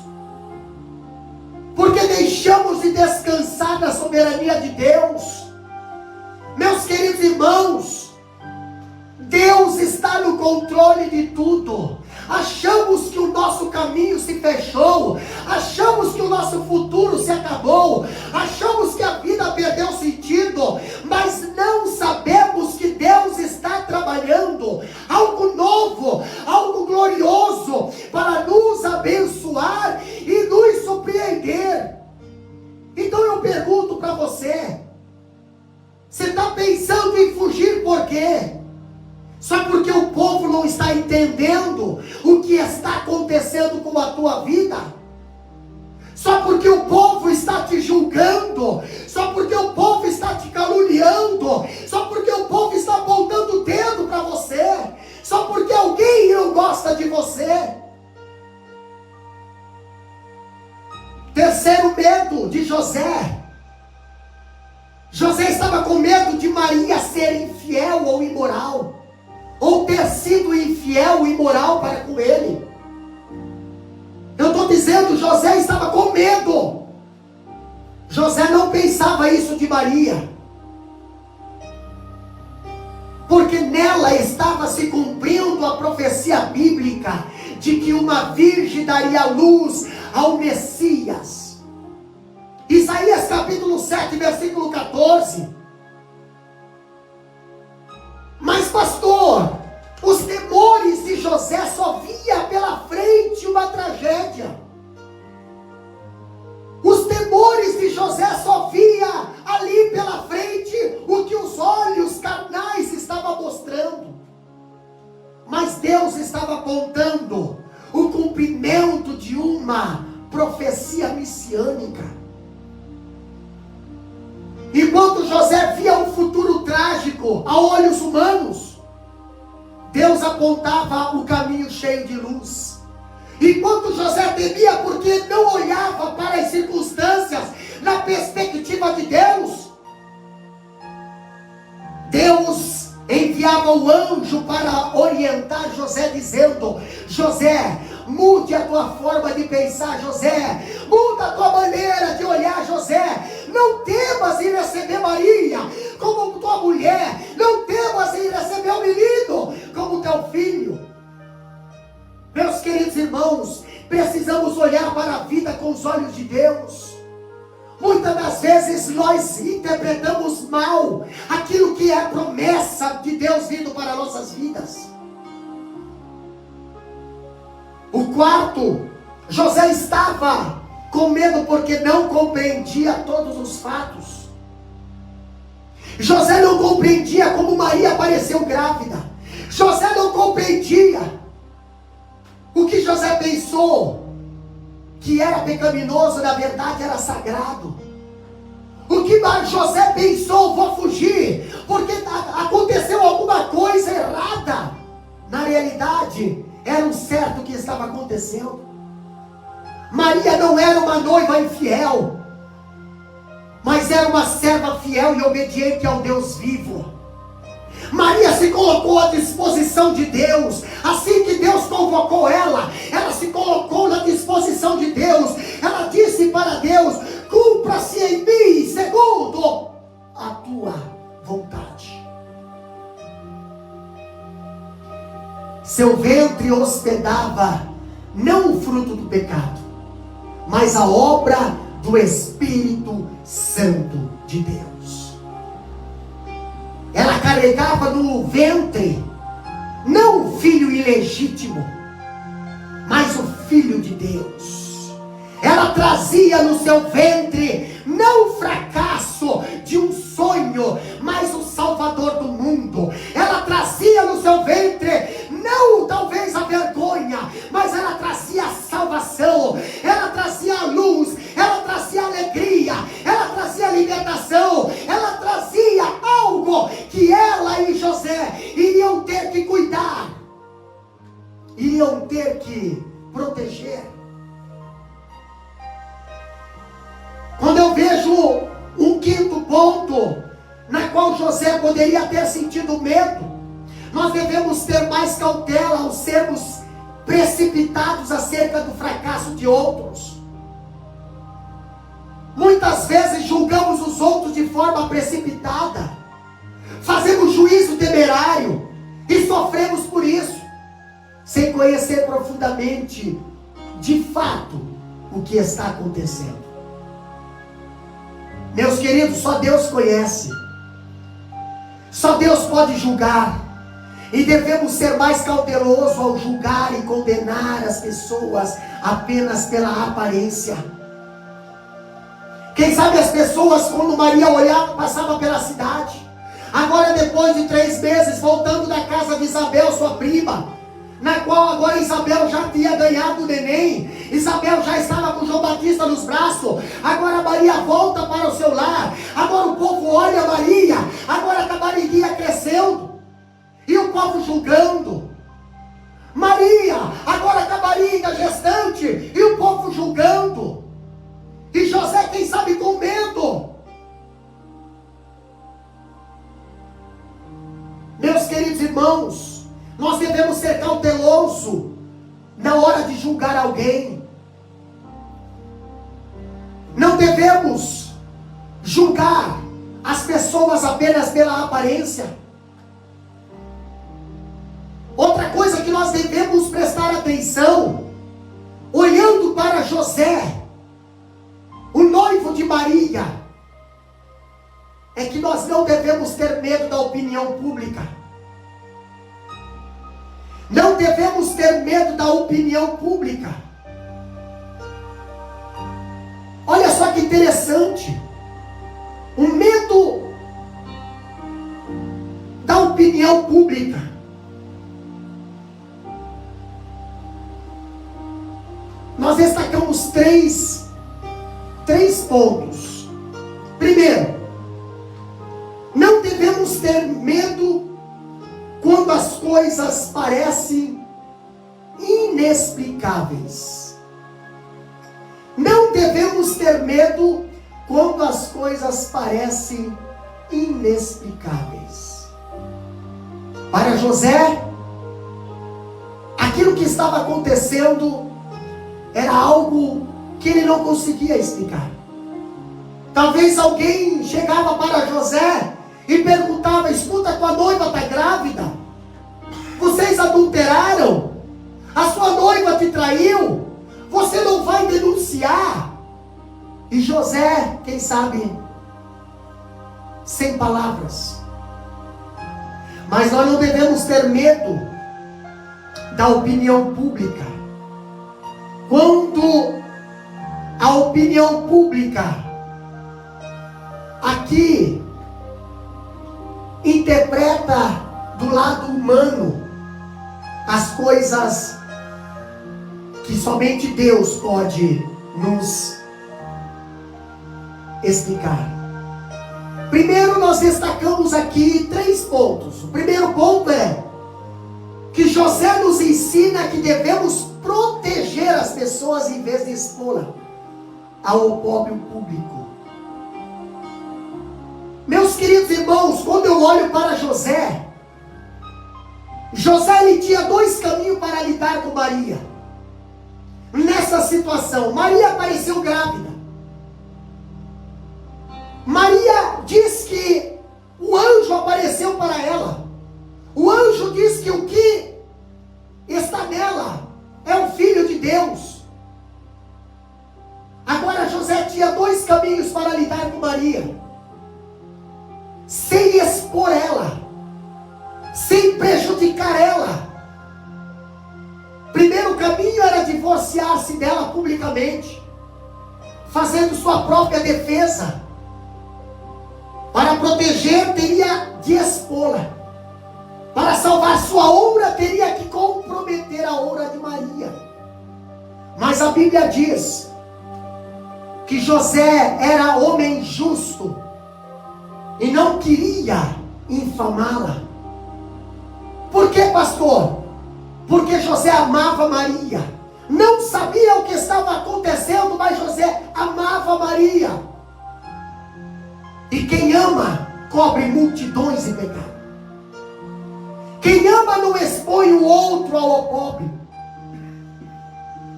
porque deixamos de descansar na soberania de Deus. Meus queridos irmãos, Deus está no controle de tudo. Achamos que o nosso caminho se fechou, achamos que o nosso futuro se acabou, achamos que a vida perdeu sentido, mas não sabemos que Deus está trabalhando algo novo, algo glorioso para nos abençoar e nos surpreender. Então eu pergunto para você, você está pensando em fugir por quê? Só porque o povo não está entendendo o que está acontecendo com a tua vida? Só porque o povo está te julgando? Só porque o povo está te caluniando? Só porque o povo está apontando o dedo para você? Só porque alguém não gosta de você? Terceiro medo de José. José estava com medo de Maria ser infiel ou imoral, ou ter sido infiel ou imoral para com ele. Eu estou dizendo, José estava com medo. José não pensava isso de Maria, porque nela estava se cumprindo a profecia bíblica de que uma virgem daria luz ao Messias. Isaías capítulo 7, versículo 14. Mas pastor, os temores de José só via pela frente uma tragédia. Os temores de José só via ali pela frente o que os olhos carnais estavam mostrando. Mas Deus estava apontando o cumprimento de uma profecia messiânica. Enquanto José via um futuro trágico a olhos humanos, Deus apontava o caminho cheio de luz. Enquanto José temia porque não olhava para as circunstâncias na perspectiva de Deus, Deus enviava o anjo para orientar José, dizendo: José, mude a tua forma de pensar, José, muda a tua maneira de olhar, José, não temas em receber Maria como tua mulher, não temas em receber o menino como teu filho. Meus queridos irmãos, precisamos olhar para a vida com os olhos de Deus. Muitas das vezes nós interpretamos mal aquilo que é promessa de Deus vindo para nossas vidas. O quarto, José estava com medo porque não compreendia todos os fatos. José não compreendia como Maria apareceu grávida. José não compreendia o que José pensou que era pecaminoso, na verdade era sagrado. O que José pensou, vou fugir, porque aconteceu alguma coisa errada. Na realidade, era um certo que estava acontecendo. Maria não era uma noiva infiel, mas era uma serva fiel e obediente ao Deus vivo. Maria se colocou à disposição de Deus. Assim que Deus convocou ela se colocou na disposição de Deus. Ela disse para Deus: cumpra-se em mim segundo a tua vontade. Seu ventre hospedava não o fruto do pecado, mas a obra do Espírito Santo de Deus. Ela carregava no ventre não o filho ilegítimo, mas o Filho de Deus. Ela trazia no seu ventre não o fracasso de um sonho, mas o Salvador do mundo. Ela trazia no seu ventre não talvez a vergonha, mas ela trazia a salvação. Ela trazia a luz, ela trazia a alegria, ela trazia a libertação, ela trazia algo que ela e José iriam ter que cuidar, iriam ter que proteger. Quando eu vejo um quinto ponto, na qual José poderia ter sentido medo, nós devemos ter mais cautela ao sermos precipitados acerca do fracasso de outros. Muitas vezes julgamos os outros de forma precipitada, fazemos juízo temerário e sofremos por isso, sem conhecer profundamente, de fato, o que está acontecendo. Meus queridos, só Deus conhece, só Deus pode julgar, e devemos ser mais cautelosos ao julgar e condenar as pessoas apenas pela aparência. Quem sabe as pessoas, quando Maria olhava, passava pela cidade, agora depois de 3 meses, voltando da casa de Isabel, sua prima, na qual agora Isabel já tinha ganhado o neném, Isabel já estava com João Batista nos braços, agora Maria volta para o seu lar, agora o povo olha Maria, agora a barriguinha crescendo, e o povo julgando, Maria, agora com a barriga gestante, e o povo julgando, e José, quem sabe, com medo. Meus queridos irmãos, nós devemos ser cautelosos na hora de julgar alguém. Não devemos julgar as pessoas apenas pela aparência. Outra coisa que nós devemos prestar atenção, olhando para José, o noivo de Maria, é que nós não devemos ter medo da opinião pública. Não devemos ter medo da opinião pública. Olha só que interessante. O medo da opinião pública. Nós destacamos três pontos. Primeiro, não devemos ter medo quando as coisas parecem inexplicáveis. Não devemos ter medo quando as coisas parecem inexplicáveis. Para José, aquilo que estava acontecendo era algo que ele não conseguia explicar. Talvez alguém chegava para José e perguntava: escuta, tua noiva está grávida? Vocês adulteraram? A sua noiva te traiu? Você não vai denunciar? E José, quem sabe, sem palavras. Mas nós não devemos ter medo da opinião pública. Quando a opinião pública aqui interpreta do lado humano as coisas que somente Deus pode nos explicar. Primeiro, nós destacamos aqui 3 pontos. O primeiro ponto é que José nos ensina que devemos proteger as pessoas em vez de expô-las ao opróbrio público. Meus queridos irmãos, quando eu olho para José, ele tinha 2 caminhos para lidar com Maria. Nessa situação, Maria apareceu grávida. Maria diz que o anjo apareceu para ela. O anjo diz que o que está nela é o Filho de Deus. Agora José tinha 2 caminhos para lidar com Maria, sem expor ela, sem prejudicar ela. Primeiro caminho era divorciar-se dela publicamente, fazendo sua própria defesa. Para proteger, teria de expô-la. Para salvar sua honra, teria que comprometer a honra de Maria. Mas a Bíblia diz que José era homem justo e não queria infamá-la. Por que, pastor? Porque José amava Maria. Não sabia o que estava acontecendo, mas José amava Maria. E quem ama, cobre multidões de pecado. Quem ama não expõe o outro ao opróbrio.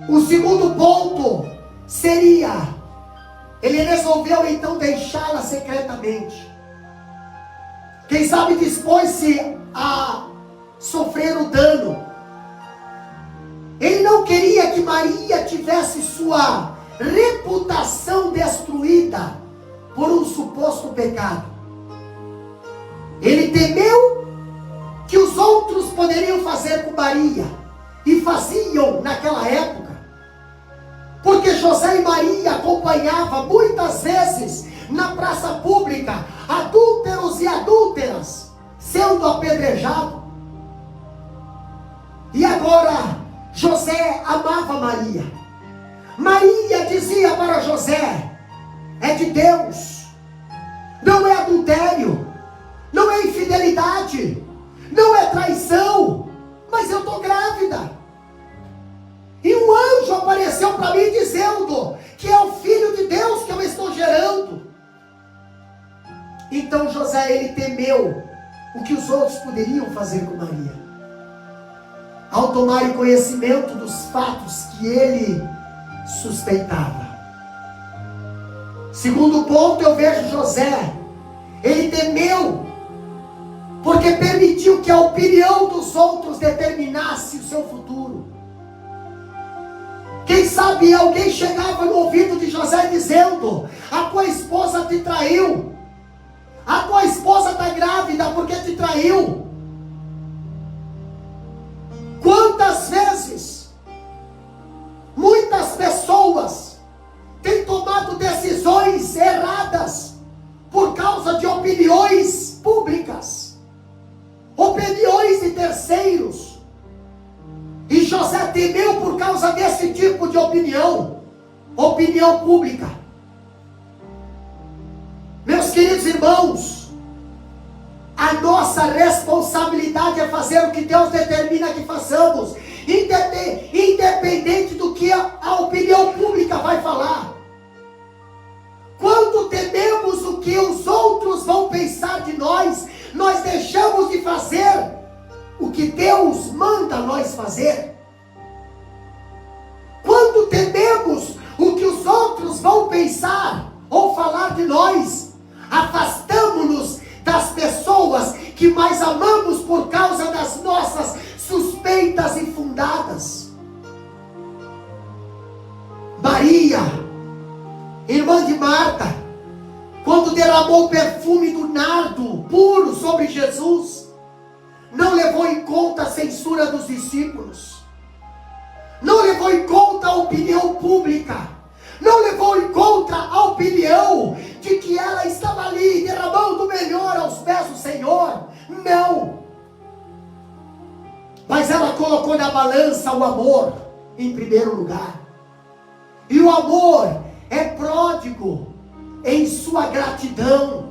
O segundo ponto seria, ele resolveu então deixá-la secretamente. Quem sabe dispôs-se a sofrer o dano. Ele não queria que Maria tivesse sua reputação destruída por um suposto pecado. Ele temeu que os outros poderiam fazer com Maria, e faziam naquela época, porque José e Maria acompanhavam muitas vezes na praça pública adúlteros e adúlteras sendo apedrejados. E agora José amava Maria. Maria dizia para José: é de Deus, não é adultério, não é infidelidade, não é traição, mas eu estou grávida. E um anjo apareceu para mim dizendo que é o Filho de Deus que eu estou gerando. Então José, ele temeu o que os outros poderiam fazer com Maria. Ao tomar conhecimento dos fatos que ele suspeitava. Segundo ponto, eu vejo José, ele temeu, porque permitiu que a opinião dos outros determinasse o seu futuro. Quem sabe alguém chegava no ouvido de José dizendo: a tua esposa te traiu, a tua esposa está grávida porque te traiu. opiniões de terceiros. E José temeu por causa desse tipo de opinião pública. Meus queridos irmãos, a nossa responsabilidade é fazer o que Deus determina que façamos, independente do que a opinião pública vai falar. Quando tememos o que os outros vão pensar de nós, nós deixamos de fazer o que Deus manda nós fazer. Quando tememos o que os outros vão pensar ou falar de nós, afastamos-nos das pessoas que mais amamos por causa das nossas suspeitas infundadas. Maria, irmã de Marta, quando derramou o perfume do nardo puro sobre Jesus, não levou em conta a censura dos discípulos, não levou em conta a opinião pública, não levou em conta a opinião de que ela estava ali derramando o melhor aos pés do Senhor. Não. Mas ela colocou na balança o amor em primeiro lugar. E o amor é pródigo em sua gratidão.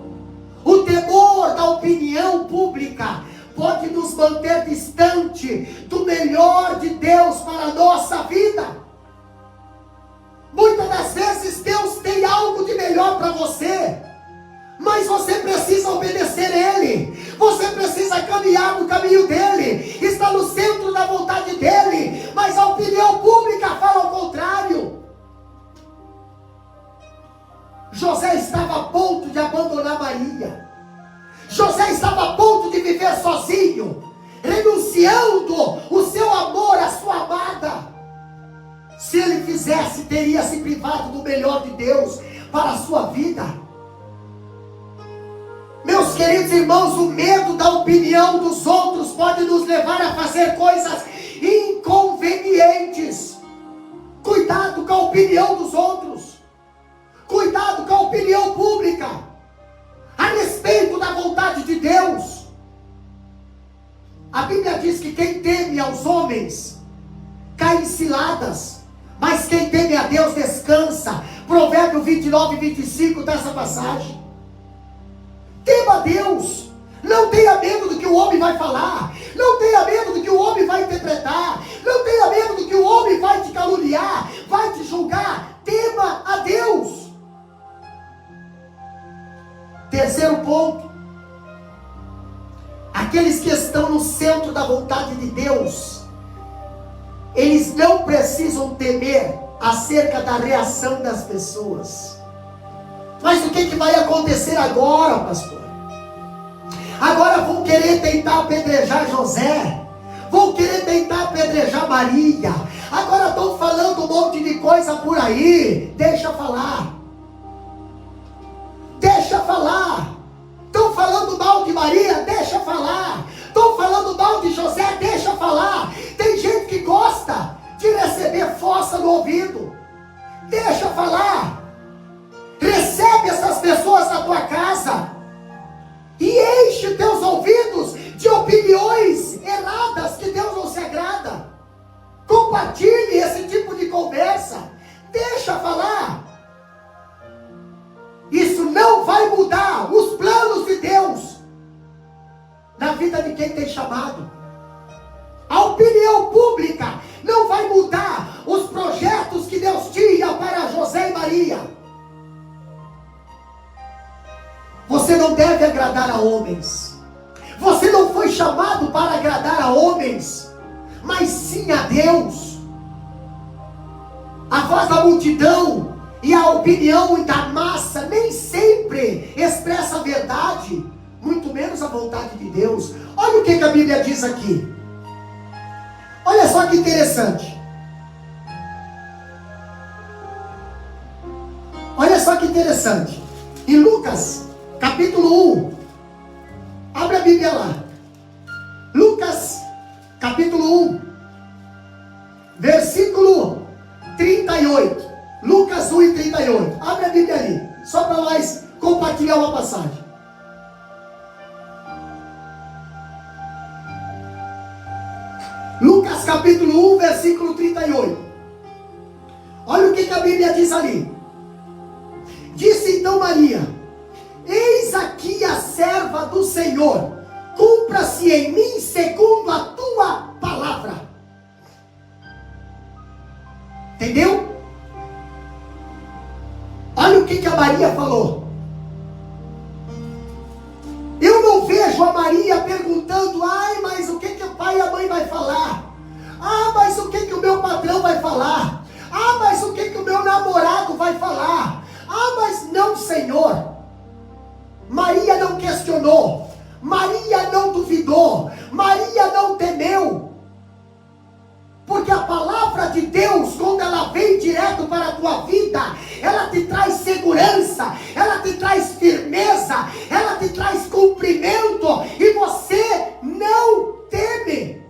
O temor da opinião pública pode nos manter distante do melhor de Deus para a nossa vida. Muitas das vezes Deus tem algo de melhor para você, mas você precisa obedecer Ele, você precisa caminhar no caminho dEle, está no centro da vontade dEle, mas a opinião pública fala o contrário. José estava a ponto de abandonar Maria, José estava a ponto de viver sozinho, renunciando o seu amor à sua amada. Se ele fizesse, teria se privado do melhor de Deus para a sua vida. Meus queridos irmãos, o medo da opinião dos outros pode nos levar a fazer coisas inconvenientes. Cuidado com a opinião dos outros. Cuidado com a opinião pública a respeito da vontade de Deus. A Bíblia diz que quem teme aos homens cai em ciladas, mas quem teme a Deus descansa. Provérbio 29 e 25 dessa passagem. Tema a Deus. Não tenha medo do que o homem vai falar. Não tenha medo do que o homem vai interpretar. Não tenha medo do que o homem vai te caluniar, vai te julgar. Tema a Deus. Terceiro ponto. Aqueles que estão no centro da vontade de Deus, eles não precisam temer acerca da reação das pessoas. Mas o que vai acontecer agora, pastor? Agora vão querer tentar apedrejar José, vão querer tentar apedrejar Maria, agora estão falando um monte de coisa por aí. Deixa falar, deixa falar. Estão falando mal de Maria, deixa falar. Estão falando mal de José, deixa falar. Tem gente que gosta de receber fossa no ouvido. Deixa falar. Recebe essas pessoas na tua casa e enche teus ouvidos de opiniões erradas que Deus não se agrada. Compartilhe esse tipo de conversa. Deixa falar. Isso não vai mudar os planos de Deus na vida de quem tem chamado. A opinião pública não vai mudar os projetos que Deus tinha para José e Maria. Você não deve agradar a homens. Você não foi chamado para agradar a homens, mas sim a Deus. A voz da multidão e a opinião da massa nem sempre expressa a verdade, muito menos a vontade de Deus. Olha o que a Bíblia diz aqui. Olha só que interessante. Olha só que interessante. Em Lucas, capítulo 1. Abre a Bíblia lá. Lucas, capítulo 1. Versículo 38. Lucas 1 e 38. Abre a Bíblia ali. Só para nós compartilhar uma passagem. Lucas capítulo 1, versículo 38. Olha o que a Bíblia diz ali. Disse então Maria: eis aqui a serva do Senhor, cumpra-se em mim segundo a tua palavra. Entendeu? Olha o que a Maria falou. Eu não vejo a Maria perguntando: ai, mas o que o pai e a mãe vai falar? Ah, mas o que o meu patrão vai falar? Ah, mas o que o meu namorado vai falar? Ah, mas não, Senhor. Maria não questionou, Maria não duvidou, Maria não temeu. Porque a palavra de Deus, quando ela vem direto para a tua vida, ela te traz segurança, ela te traz firmeza, ela te traz cumprimento, e você não teme.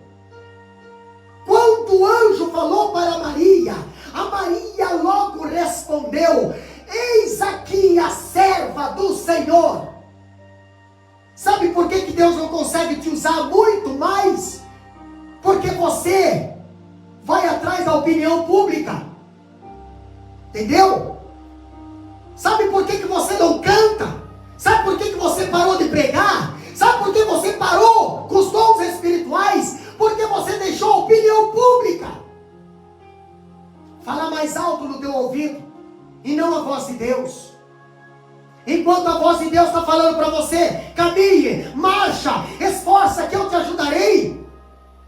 Quando o anjo falou para Maria, a Maria logo respondeu: eis aqui a serva do Senhor. Sabe por que Deus não consegue te usar muito mais? Porque você vai atrás da opinião pública. Entendeu? Sabe por que você não canta? Sabe por que você parou de pregar? Sabe por que você parou com os dons espirituais? Porque você deixou a opinião pública falar mais alto no teu ouvido, e não a voz de Deus. Enquanto a voz de Deus está falando para você: caminhe, marcha, esforça que eu te ajudarei,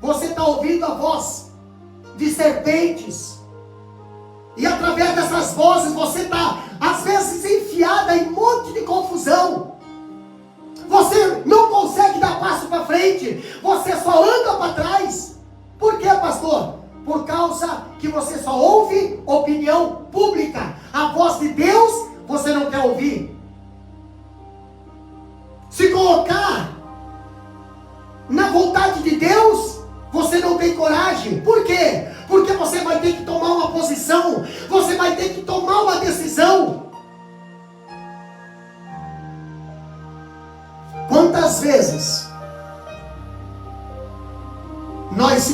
você está ouvindo a voz de serpentes, e através dessas vozes você está às vezes enfiada em um monte de confusão. Você não consegue dar passo para frente, você só anda para trás. Por quê, pastor? Por causa que você só ouve opinião pública. A voz de Deus você não quer ouvir. Se colocar na vontade de Deus, você não tem coragem. Por quê? Porque você vai ter que tomar uma posição, você vai ter que tomar uma decisão. Quantas vezes nós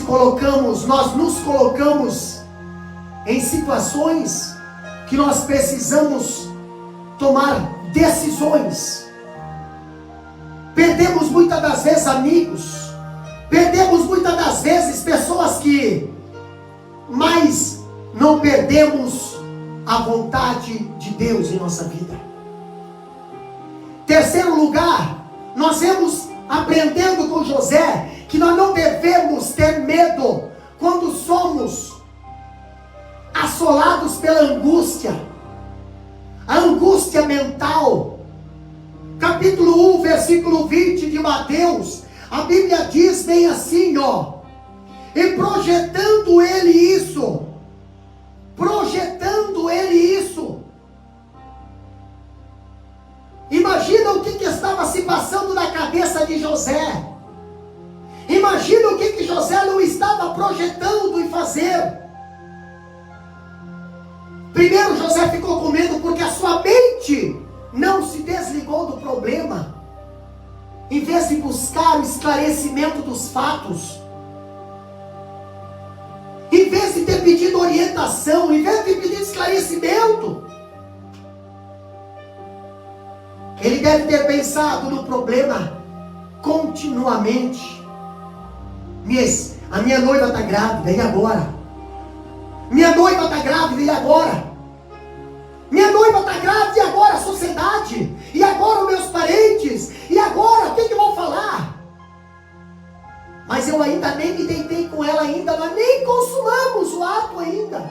nos colocamos em situações que nós precisamos tomar decisões. Perdemos muitas das vezes amigos, perdemos muitas das vezes pessoas mas não perdemos a vontade de Deus em nossa vida. Terceiro lugar, nós vemos aprendendo com José que nós não devemos ter medo quando somos assolados pela angústia, a angústia mental. Capítulo 1, versículo 20 de Mateus, a Bíblia diz bem assim, e projetando ele isso, imagina o que estava se passando na cabeça de José. Imagina o que José não estava projetando e fazer. Primeiro, José ficou com medo porque a sua mente não se desligou do problema. Em vez de buscar o esclarecimento dos fatos, em vez de ter pedido orientação, em vez de ter pedido esclarecimento, ele deve ter pensado no problema continuamente. A minha noiva está grávida, e agora? Minha noiva está grávida, e agora? Minha noiva está grávida, e agora a sociedade? E agora os meus parentes? E agora o que vão falar? Mas eu ainda nem me deitei com ela ainda, nós nem consumamos o ato ainda.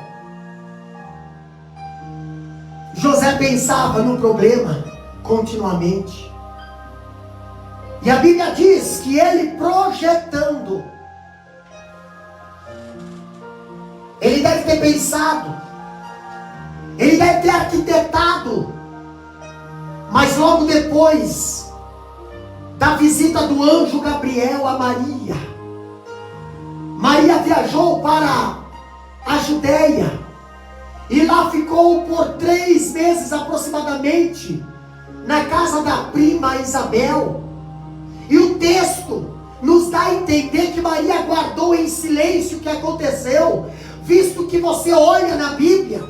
José pensava no problema continuamente. E a Bíblia diz que ele projetando, ele deve ter pensado, ele deve ter arquitetado, mas logo depois da visita do anjo Gabriel a Maria, Maria viajou para a Judéia, e lá ficou por 3 meses aproximadamente, na casa da prima Isabel. E o texto nos dá a entender que Maria Maria aguardou em silêncio o que aconteceu, visto que você olha na Bíblia,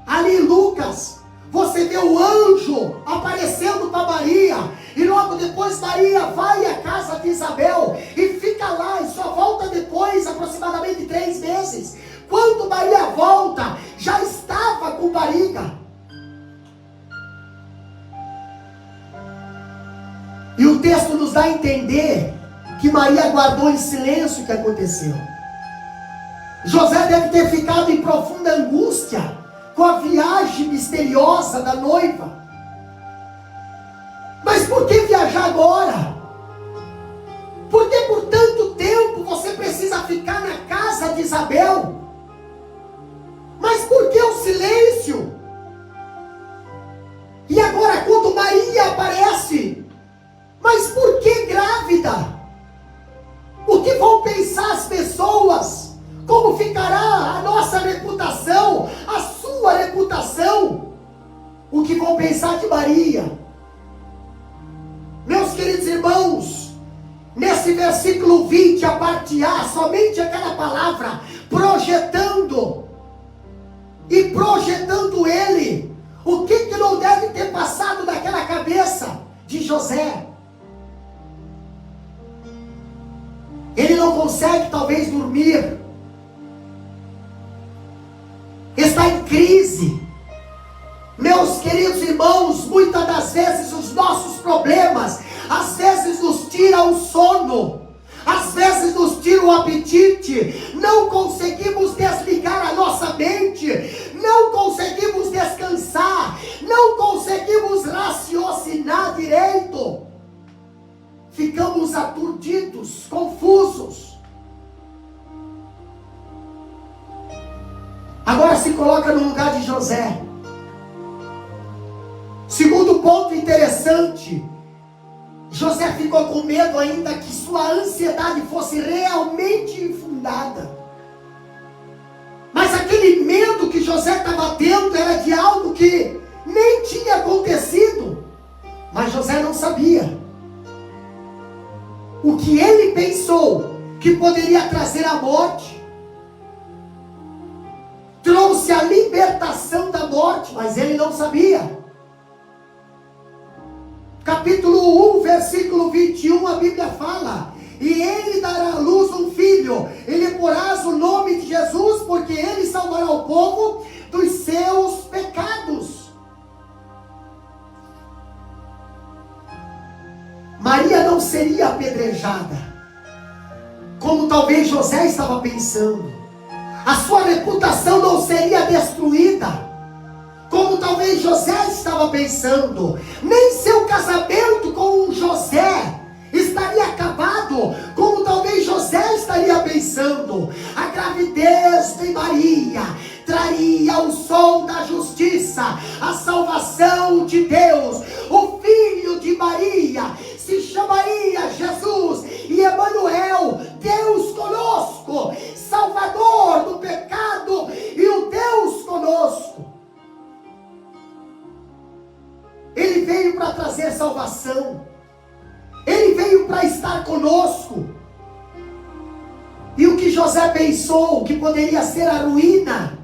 ali em Lucas, você vê o anjo aparecendo para Maria, e logo depois Maria vai à casa de Isabel, e fica lá, e só volta depois, aproximadamente 3 meses. Quando Maria volta, já estava com barriga. E o texto nos dá a entender que Maria aguardou em silêncio o que aconteceu. José deve ter ficado em profunda angústia com a viagem misteriosa da noiva. Mas por que viajar agora? Por que por tanto tempo você precisa ficar na casa de Isabel? Mas por que o silêncio? E agora quando Maria aparece, mas por que grávida? O que vão pensar as pessoas? Como ficará a nossa reputação? A sua reputação? O que vão pensar de Maria? Meus queridos irmãos, nesse versículo 20, a parte A, somente aquela palavra, projetando. E projetando ele, o que não deve ter passado naquela cabeça de José? Ele não consegue talvez dormir, está em crise. Meus queridos irmãos, muitas das vezes os nossos problemas, às vezes nos tiram o sono, às vezes nos tiram o apetite, não conseguimos desligar a nossa mente, não conseguimos descansar, não conseguimos raciocinar direito, ficamos aturdidos, confusos. Agora se coloca no lugar de José. Segundo ponto interessante, José ficou com medo ainda que sua ansiedade fosse realmente infundada. Mas aquele medo que José estava tendo era de algo que nem tinha acontecido. Mas José não sabia. O que ele pensou que poderia trazer a morte, trouxe a libertação da morte, mas ele não sabia. Capítulo 1, versículo 21, a Bíblia fala: e ele dará à luz um filho, e lhe porás o nome de Jesus, porque ele salvará o povo dos seus pecados. Maria não seria apedrejada, como talvez José estava pensando. A sua reputação não seria destruída, como talvez José estava pensando. Nem seu casamento com José estaria acabado, como talvez José estaria pensando. A gravidez de Maria traria o sol da justiça, a salvação de Deus. O filho de Maria se chamaria Jesus, e Emanuel, Deus conosco, Salvador do pecado e o Deus conosco. Ele veio para trazer salvação, ele veio para estar conosco. E o que José pensou que poderia ser a ruína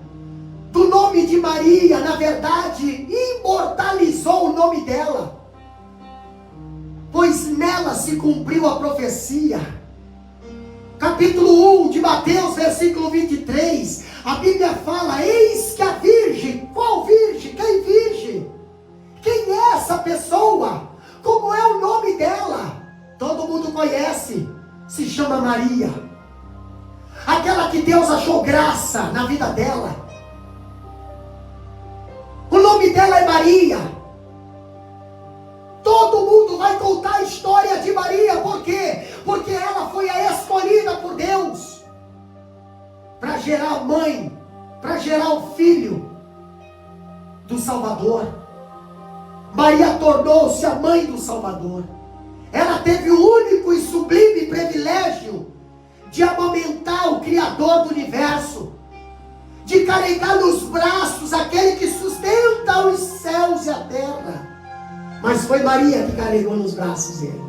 do nome de Maria, na verdade, imortalizou o nome dela, pois nela se cumpriu a profecia. Capítulo 1 de Mateus, versículo 23, a Bíblia fala: eis que a virgem, qual virgem? Quem virgem? Quem é essa pessoa? Como é o nome dela? Todo mundo conhece, se chama Maria. Aquela que Deus achou graça na vida dela. O nome dela é Maria. Todo mundo vai contar a história de Maria. Por quê? Porque ela foi a escolhida por Deus para gerar a mãe, para gerar o filho do Salvador. Maria tornou-se a mãe do Salvador. Ela teve o único e sublime privilégio de amamentar o Criador do universo, de carregar nos braços aquele que sustenta os céus e a terra. Mas foi Maria que carregou nos braços ele.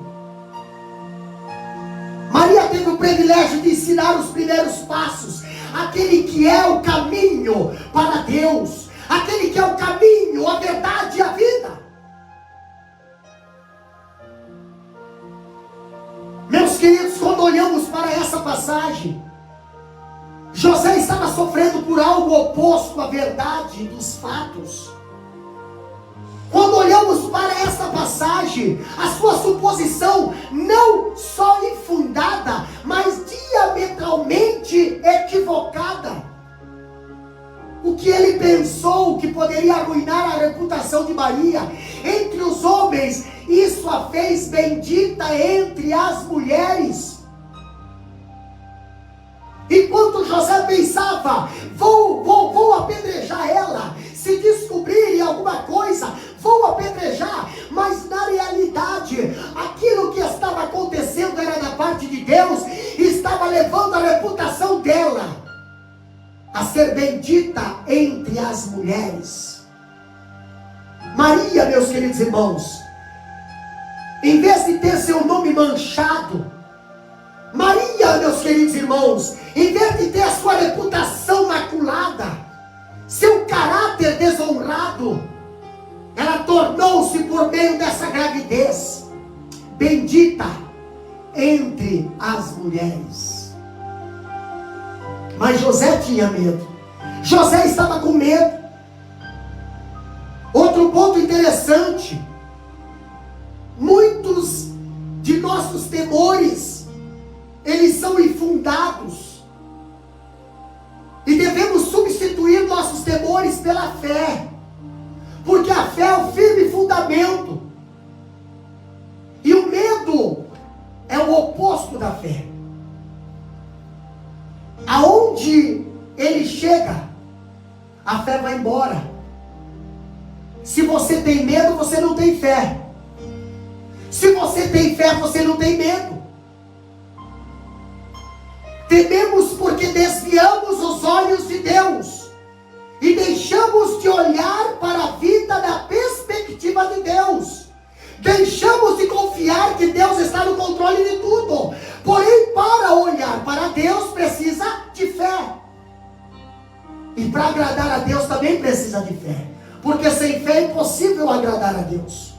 Maria teve o privilégio de ensinar os primeiros passos, aquele que é o caminho para Deus, aquele que é o caminho, a verdade e a vida. Meus queridos, quando olhamos para essa passagem, José estava sofrendo por algo oposto à verdade dos fatos. Quando olhamos para essa passagem, a sua suposição não só infundada, mas diametralmente equivocada. O que ele pensou que poderia arruinar a reputação de Maria entre os homens, isso a fez bendita entre as mulheres. Enquanto José pensava, vou apedrejar ela, se descobrirem alguma coisa, vou apedrejar, mas na realidade, aquilo que estava acontecendo era da parte de Deus, e estava levando a reputação dela a ser bendita entre as mulheres. Maria, meus queridos irmãos, em vez de ter seu nome manchado, Maria, meus queridos irmãos, em vez de ter a sua reputação maculada, seu caráter desonrado, ela tornou-se, por meio dessa gravidez, bendita entre as mulheres. Mas José tinha medo. José estava com medo. Outro ponto interessante: muitos de nossos temores, eles são infundados, e devemos substituir nossos temores pela fé, porque a fé é o firme fundamento, e o medo é o oposto da fé. Aonde ele chega, a fé vai embora. Se você tem medo, você não tem fé. Se você tem fé, você não tem medo. Tememos porque desviamos os olhos de Deus e deixamos de olhar para a vida da perspectiva de Deus. Deixamos de confiar que Deus está no controle de tudo. Porém, para olhar para Deus, precisa de fé. E para agradar a Deus também precisa de fé, porque sem fé é impossível agradar a Deus.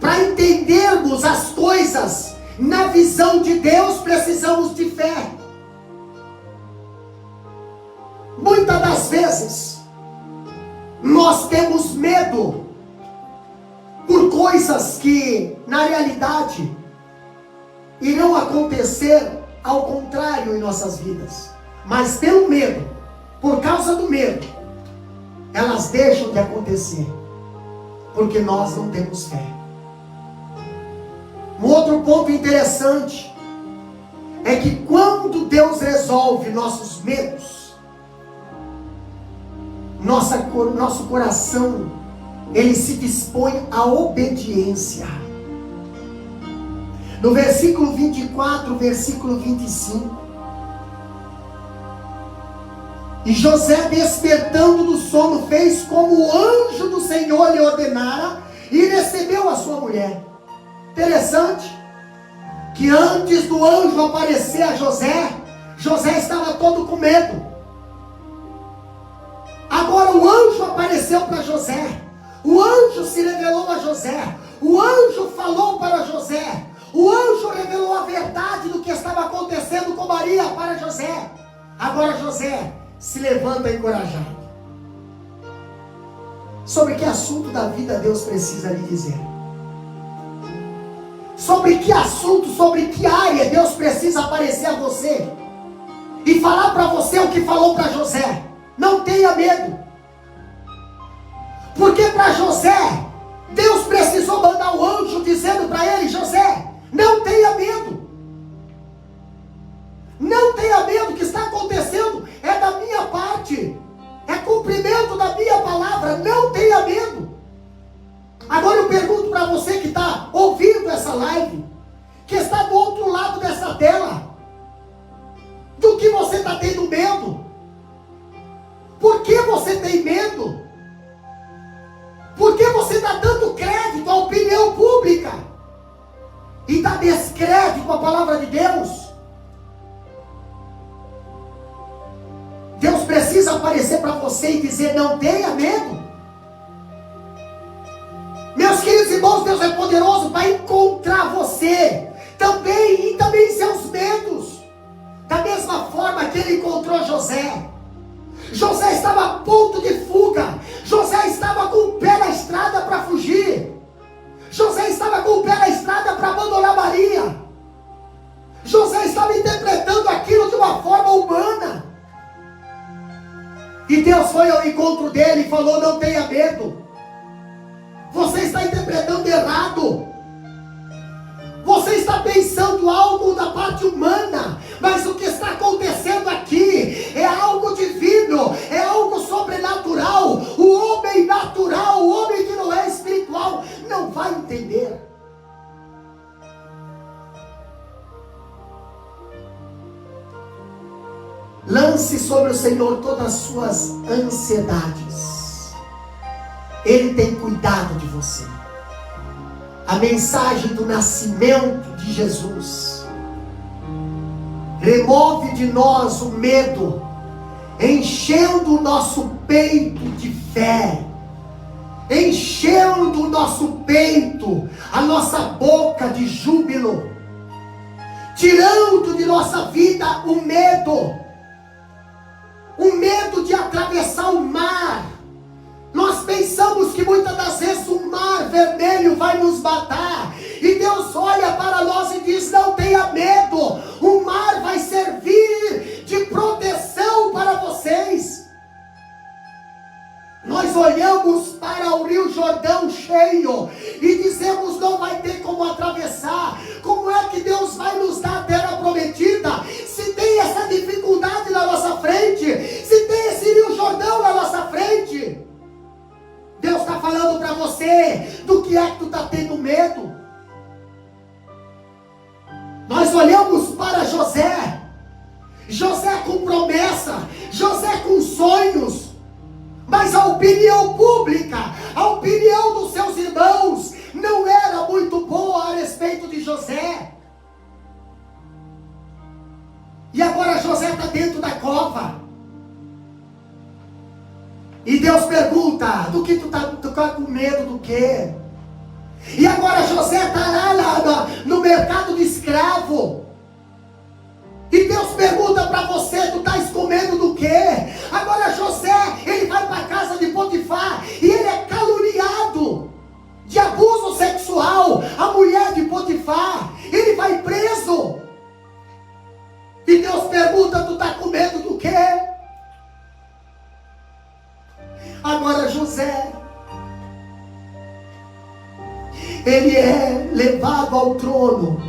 Para entendermos as coisas na visão de Deus, precisamos de fé. Muitas das vezes nós temos medo por coisas que na realidade irão acontecer ao contrário em nossas vidas, mas pelo medo, por causa do medo, elas deixam de acontecer, porque nós não temos fé. Um outro ponto interessante é que quando Deus resolve nossos medos, nosso coração, ele se dispõe à obediência. No versículo 24, versículo 25. E José, despertando do sono, fez como o anjo do Senhor lhe ordenara, e recebeu a sua mulher. Interessante, que antes do anjo aparecer a José, José estava todo com medo. Agora o anjo apareceu para José, o anjo se revelou a José, o anjo falou para José, o anjo revelou a verdade do que estava acontecendo com Maria para José. Agora José se levanta encorajado. Sobre que assunto da vida Deus precisa lhe dizer? Sobre que assunto, sobre que área Deus precisa aparecer a você e falar para você o que falou para José? Não tenha medo, porque para José Deus precisou mandar o anjo dizendo para ele: José, não tenha medo, não tenha medo, o que está acontecendo é da minha parte, é cumprimento da minha palavra, não tenha medo. Agora eu pergunto para você que está ouvindo essa live, que está do outro lado dessa tela, do que você está tendo medo? Por que você tem medo? Por que você está dando crédito à opinião pública e dá descrédito à palavra de Deus? precisa aparecer para você e dizer: não tenha medo. Meus queridos irmãos, Deus é poderoso para encontrar você também e também seus medos. Da mesma forma que ele encontrou José. José estava a ponto de fuga. José estava com o pé na estrada para fugir. José estava com o pé na estrada para abandonar Maria. José estava interpretando aquilo de uma forma humana. E Deus foi ao encontro dele e falou: não tenha medo. Você está interpretando errado. Você está pensando algo da parte humana, mas o que está acontecendo aqui é algo divino, é algo sobrenatural. O homem natural, o homem que não é espiritual, não vai entender. Lance sobre o Senhor todas as suas ansiedades. Ele tem cuidado de você. A mensagem do nascimento de Jesus remove de nós o medo, enchendo o nosso peito de fé, enchendo o nosso peito, a nossa boca de júbilo, tirando de nossa vida o medo de atravessar o mar. Nós pensamos que muitas das vezes o mar vermelho vai nos matar, e Deus olha para nós e diz: não tenha medo, o mar vai servir de proteção para vocês. Nós olhamos para o Rio Jordão cheio e dizemos: não vai ter como atravessar. Como é que Deus vai nos dar a terra prometida se tem essa dificuldade na nossa frente, se tem esse Rio Jordão na nossa frente? Deus está falando para você do que é que tu está tendo medo. Nós olhamos para José com promessa, José com sonhos, mas a opinião pública, a opinião dos seus irmãos não era muito boa a respeito de José. E agora José está dentro da cova. E Deus pergunta: do que tu tá com medo do quê? E agora José está lá no mercado de escravo. E Deus pergunta para você: tu estás com medo do quê? Agora José, ele vai para a casa de Potifar e ele é caluniado de abuso sexual. A mulher de Potifar, ele vai preso. E Deus pergunta: tu está com medo do quê? Agora José, ele é levado ao trono,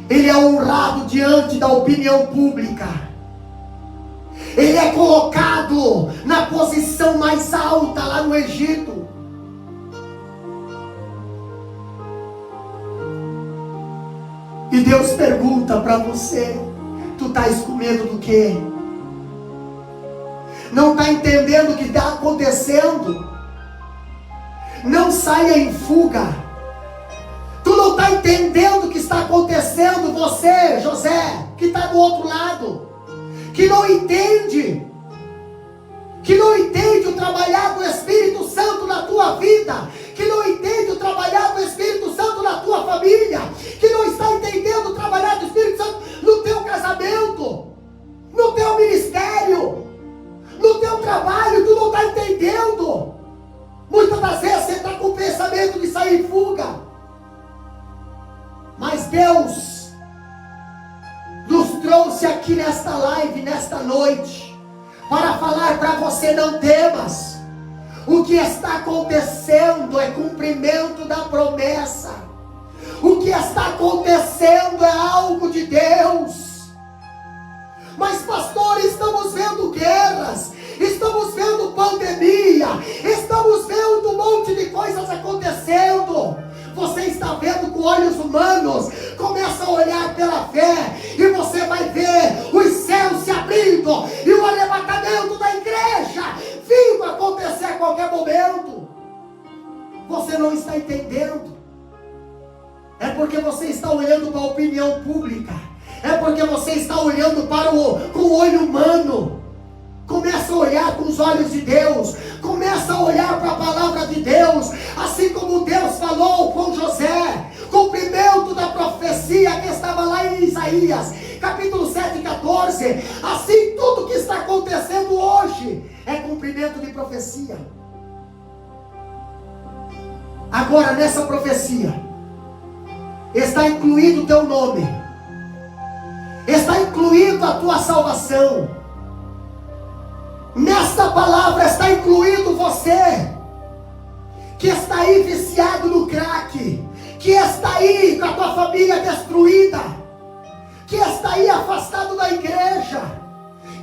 ele é honrado diante da opinião pública, ele é colocado na posição mais alta lá no Egito. E Deus pergunta para você: tu estás com medo do quê? Não está entendendo o que está acontecendo? Não saia em fuga. Tu não está entendendo o que está acontecendo? Você, José, que está do outro lado, que não entende o trabalhar do Espírito Santo na tua vida, que não entende o trabalhar do Espírito Santo na tua família, que não está entendendo o trabalhar do Espírito Santo no teu casamento, no teu ministério, no teu trabalho. Tu não está entendendo. Muitas das vezes você está com o pensamento de sair em fuga, mas Deus nos trouxe aqui nesta live, nesta noite, para falar para você: não temas. O que está acontecendo é cumprimento da promessa. O que está acontecendo é algo de Deus. Mas pastor, estamos vendo guerras, estamos vendo pandemia, estamos vendo um monte de coisas acontecendo. Você está vendo com olhos humanos, começa a olhar pela fé, e você vai ver os céus se abrindo, e o arrebatamento da igreja vindo acontecer a qualquer momento. Você não está entendendo. É porque você está olhando para a opinião pública, é porque você está olhando com o olho humano. Começa a olhar com os olhos de Deus. Começa a olhar para a palavra de Deus. Assim como Deus falou com José. Cumprimento da profecia que estava lá em Isaías, capítulo 7 e 14. Assim tudo que está acontecendo hoje é cumprimento de profecia. Agora nessa profecia está incluído o teu nome. Está incluído a tua salvação. Nesta palavra está incluído você, que está aí viciado no crack, que está aí com a tua família destruída, que está aí afastado da igreja,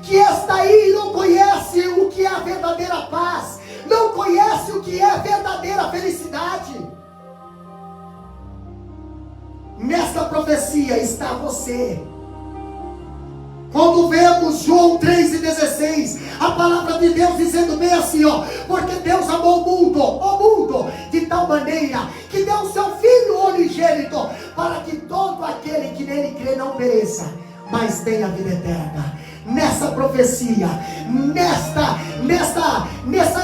que está aí e não conhece o que é a verdadeira paz, não conhece o que é a verdadeira felicidade. Nesta profecia está você. Quando vemos João 3,16, a palavra de Deus dizendo bem assim, porque Deus amou o mundo, de tal maneira, que deu o seu Filho unigênito, para que todo aquele que nele crê não pereça, mas tenha a vida eterna. Nessa profecia,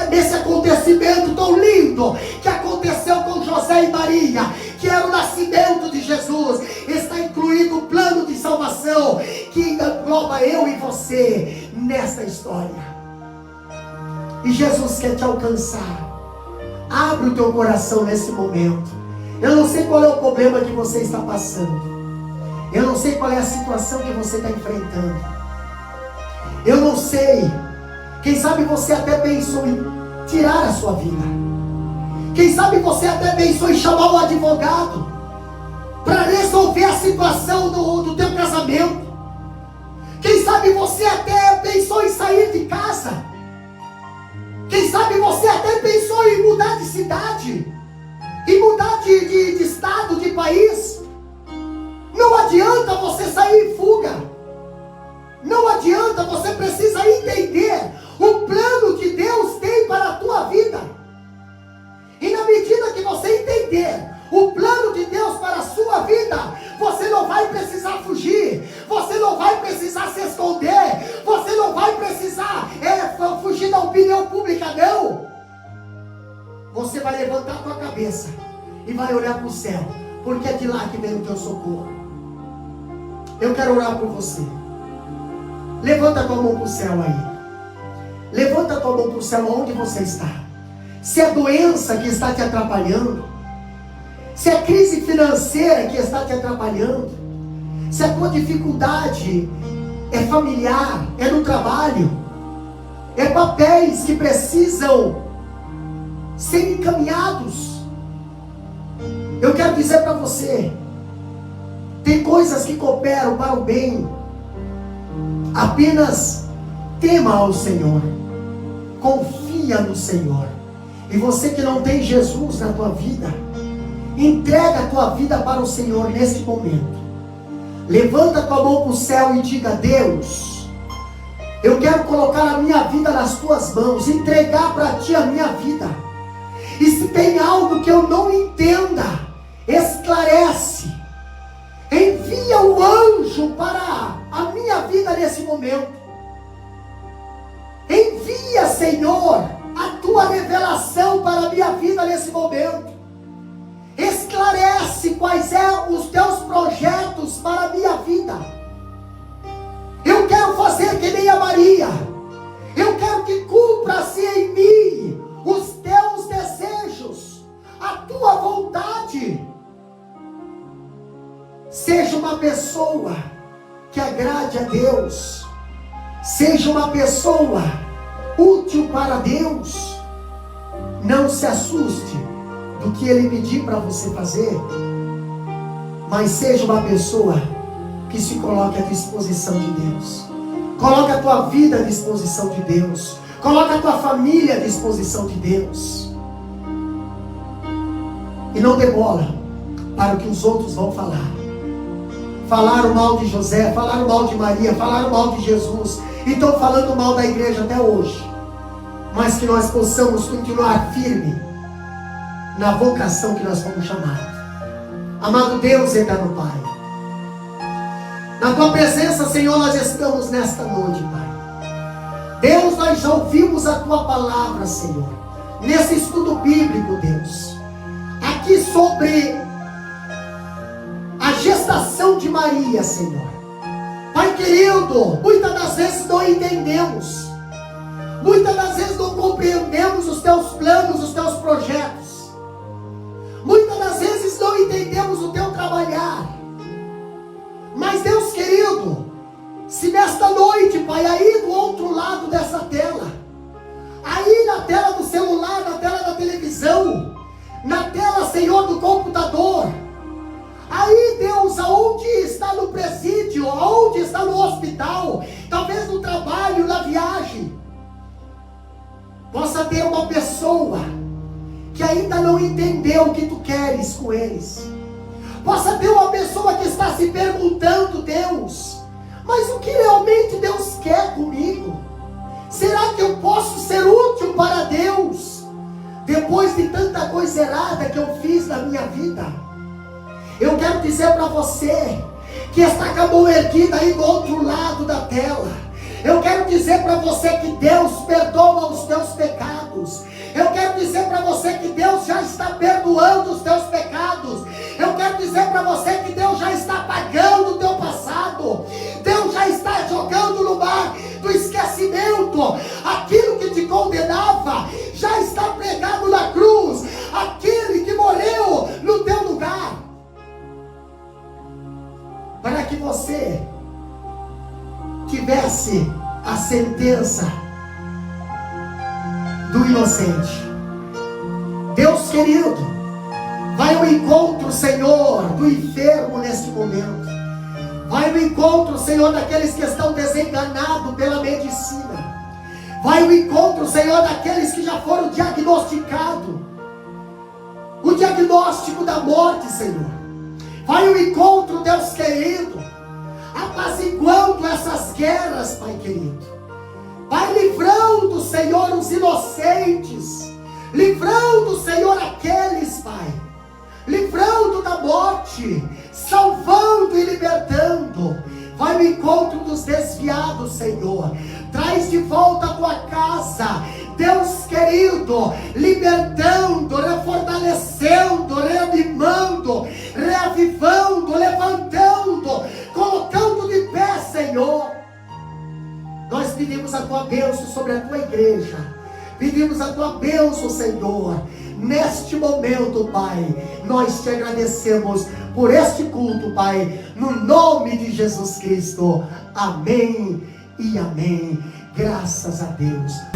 nesse acontecimento tão lindo, que aconteceu com José e Maria, que era o nascimento de Jesus, está incluído o plano de salvação, que engloba eu e você, nesta história. E Jesus quer te alcançar. Abre o teu coração nesse momento. Eu não sei qual é o problema que você está passando. Eu não sei qual é a situação que você está enfrentando. Eu não sei. Quem sabe você até pensou em tirar a sua vida. Quem sabe você até pensou em chamar um advogado para resolver a situação do teu casamento. Quem sabe você até pensou em sair de casa. Quem sabe você até pensou em mudar de cidade, em mudar de estado, de país. Não adianta você sair em fuga. Não adianta, você precisa entender o plano que Deus tem para a tua vida. E na medida que você entender o plano de Deus para a sua vida, você não vai precisar fugir, você não vai precisar se esconder, você não vai precisar fugir da opinião pública, não. Você vai levantar a tua cabeça e vai olhar para o céu, porque é de lá que vem o teu socorro. Eu quero orar por você. Levanta a tua mão para o céu aí. Levanta a tua mão para o céu onde você está. Se é doença que está te atrapalhando, se é crise financeira que está te atrapalhando, se a tua dificuldade é familiar, é no trabalho, é papéis que precisam ser encaminhados, eu quero dizer para você, tem coisas que cooperam para o bem. Apenas tema ao Senhor, confia no Senhor. E você que não tem Jesus na tua vida, entrega a tua vida para o Senhor neste momento. Levanta a tua mão para o céu e diga: Deus, eu quero colocar a minha vida nas tuas mãos, entregar para ti a minha vida. E se tem algo que eu não entenda, esclarece. Envia o anjo para a minha vida nesse momento. Envia, Senhor, a tua revelação para a minha vida nesse momento. Esclarece quais são os teus projetos para a minha vida. Eu quero fazer que nem a Maria. Eu quero que cumpra-se em mim os teus desejos, a tua vontade. Seja uma pessoa que agrade a Deus. Seja uma pessoa útil para Deus. Não se assuste do que Ele pedir para você fazer, mas seja uma pessoa que se coloque à disposição de Deus. Coloque a tua vida à disposição de Deus. Coloque a tua família à disposição de Deus. E não dê bola para o que os outros vão falar. Falaram mal de José, falaram mal de Maria, falaram mal de Jesus, e estão falando mal da igreja até hoje. Mas que nós possamos continuar firme na vocação que nós fomos chamados. Amado Deus, eterno Pai, Na tua presença, Senhor, nós estamos nesta noite, Pai. Deus, nós já ouvimos a tua palavra, Senhor, nesse estudo bíblico, Deus, aqui sobre a gestação de Maria, Senhor. Pai querido, muitas das vezes não entendemos, muitas das vezes não compreendemos os teus planos, os teus projetos, muitas das vezes não entendemos o teu trabalhar. Mas Deus querido, se nesta noite, Pai, aí do outro lado dessa tela, aí na tela do celular, na tela da televisão, na tela, Senhor, do computador, aí, Deus, aonde está no presídio, aonde está no hospital, talvez no trabalho, na viagem, possa ter uma pessoa que ainda não entendeu o que tu queres com eles. Possa ter uma pessoa que está se perguntando, Deus, mas o que realmente Deus quer comigo? Será que eu posso ser útil para Deus, depois de tanta coisa errada que eu fiz na minha vida? Eu quero dizer para você, que está com a mão erguida aí do outro lado da tela, eu quero dizer para você que Deus perdoa os teus pecados. Eu quero dizer para você que Deus já está perdoando os teus pecados. Eu quero dizer para você que Deus já está apagando o teu passado. Deus já está jogando no mar do esquecimento aquilo que te condenava. Já está pregado na cruz aquele que morreu no teu lugar, para que você tivesse a sentença do inocente. Deus querido, vai ao encontro, Senhor, do enfermo neste momento. Vai ao encontro, Senhor, daqueles que estão desenganados pela medicina. Vai ao encontro, Senhor, daqueles que já foram diagnosticados, o diagnóstico da morte, Senhor. Vai ao encontro, Deus querido, apaziguando essas guerras, Pai querido. Vai livrando, Senhor, os inocentes, livrando, Senhor, aqueles, Pai, livrando da morte, salvando e libertando. Vai ao encontro dos desviados, Senhor. Traz de volta a tua casa, Deus querido, libertando, refortalecendo, reanimando, reavivando, levantando, colocando de pé, Senhor. Nós pedimos a tua bênção sobre a tua igreja, pedimos a tua bênção, Senhor, neste momento, Pai. Nós te agradecemos por este culto, Pai, no nome de Jesus Cristo. Amém e amém. Graças a Deus.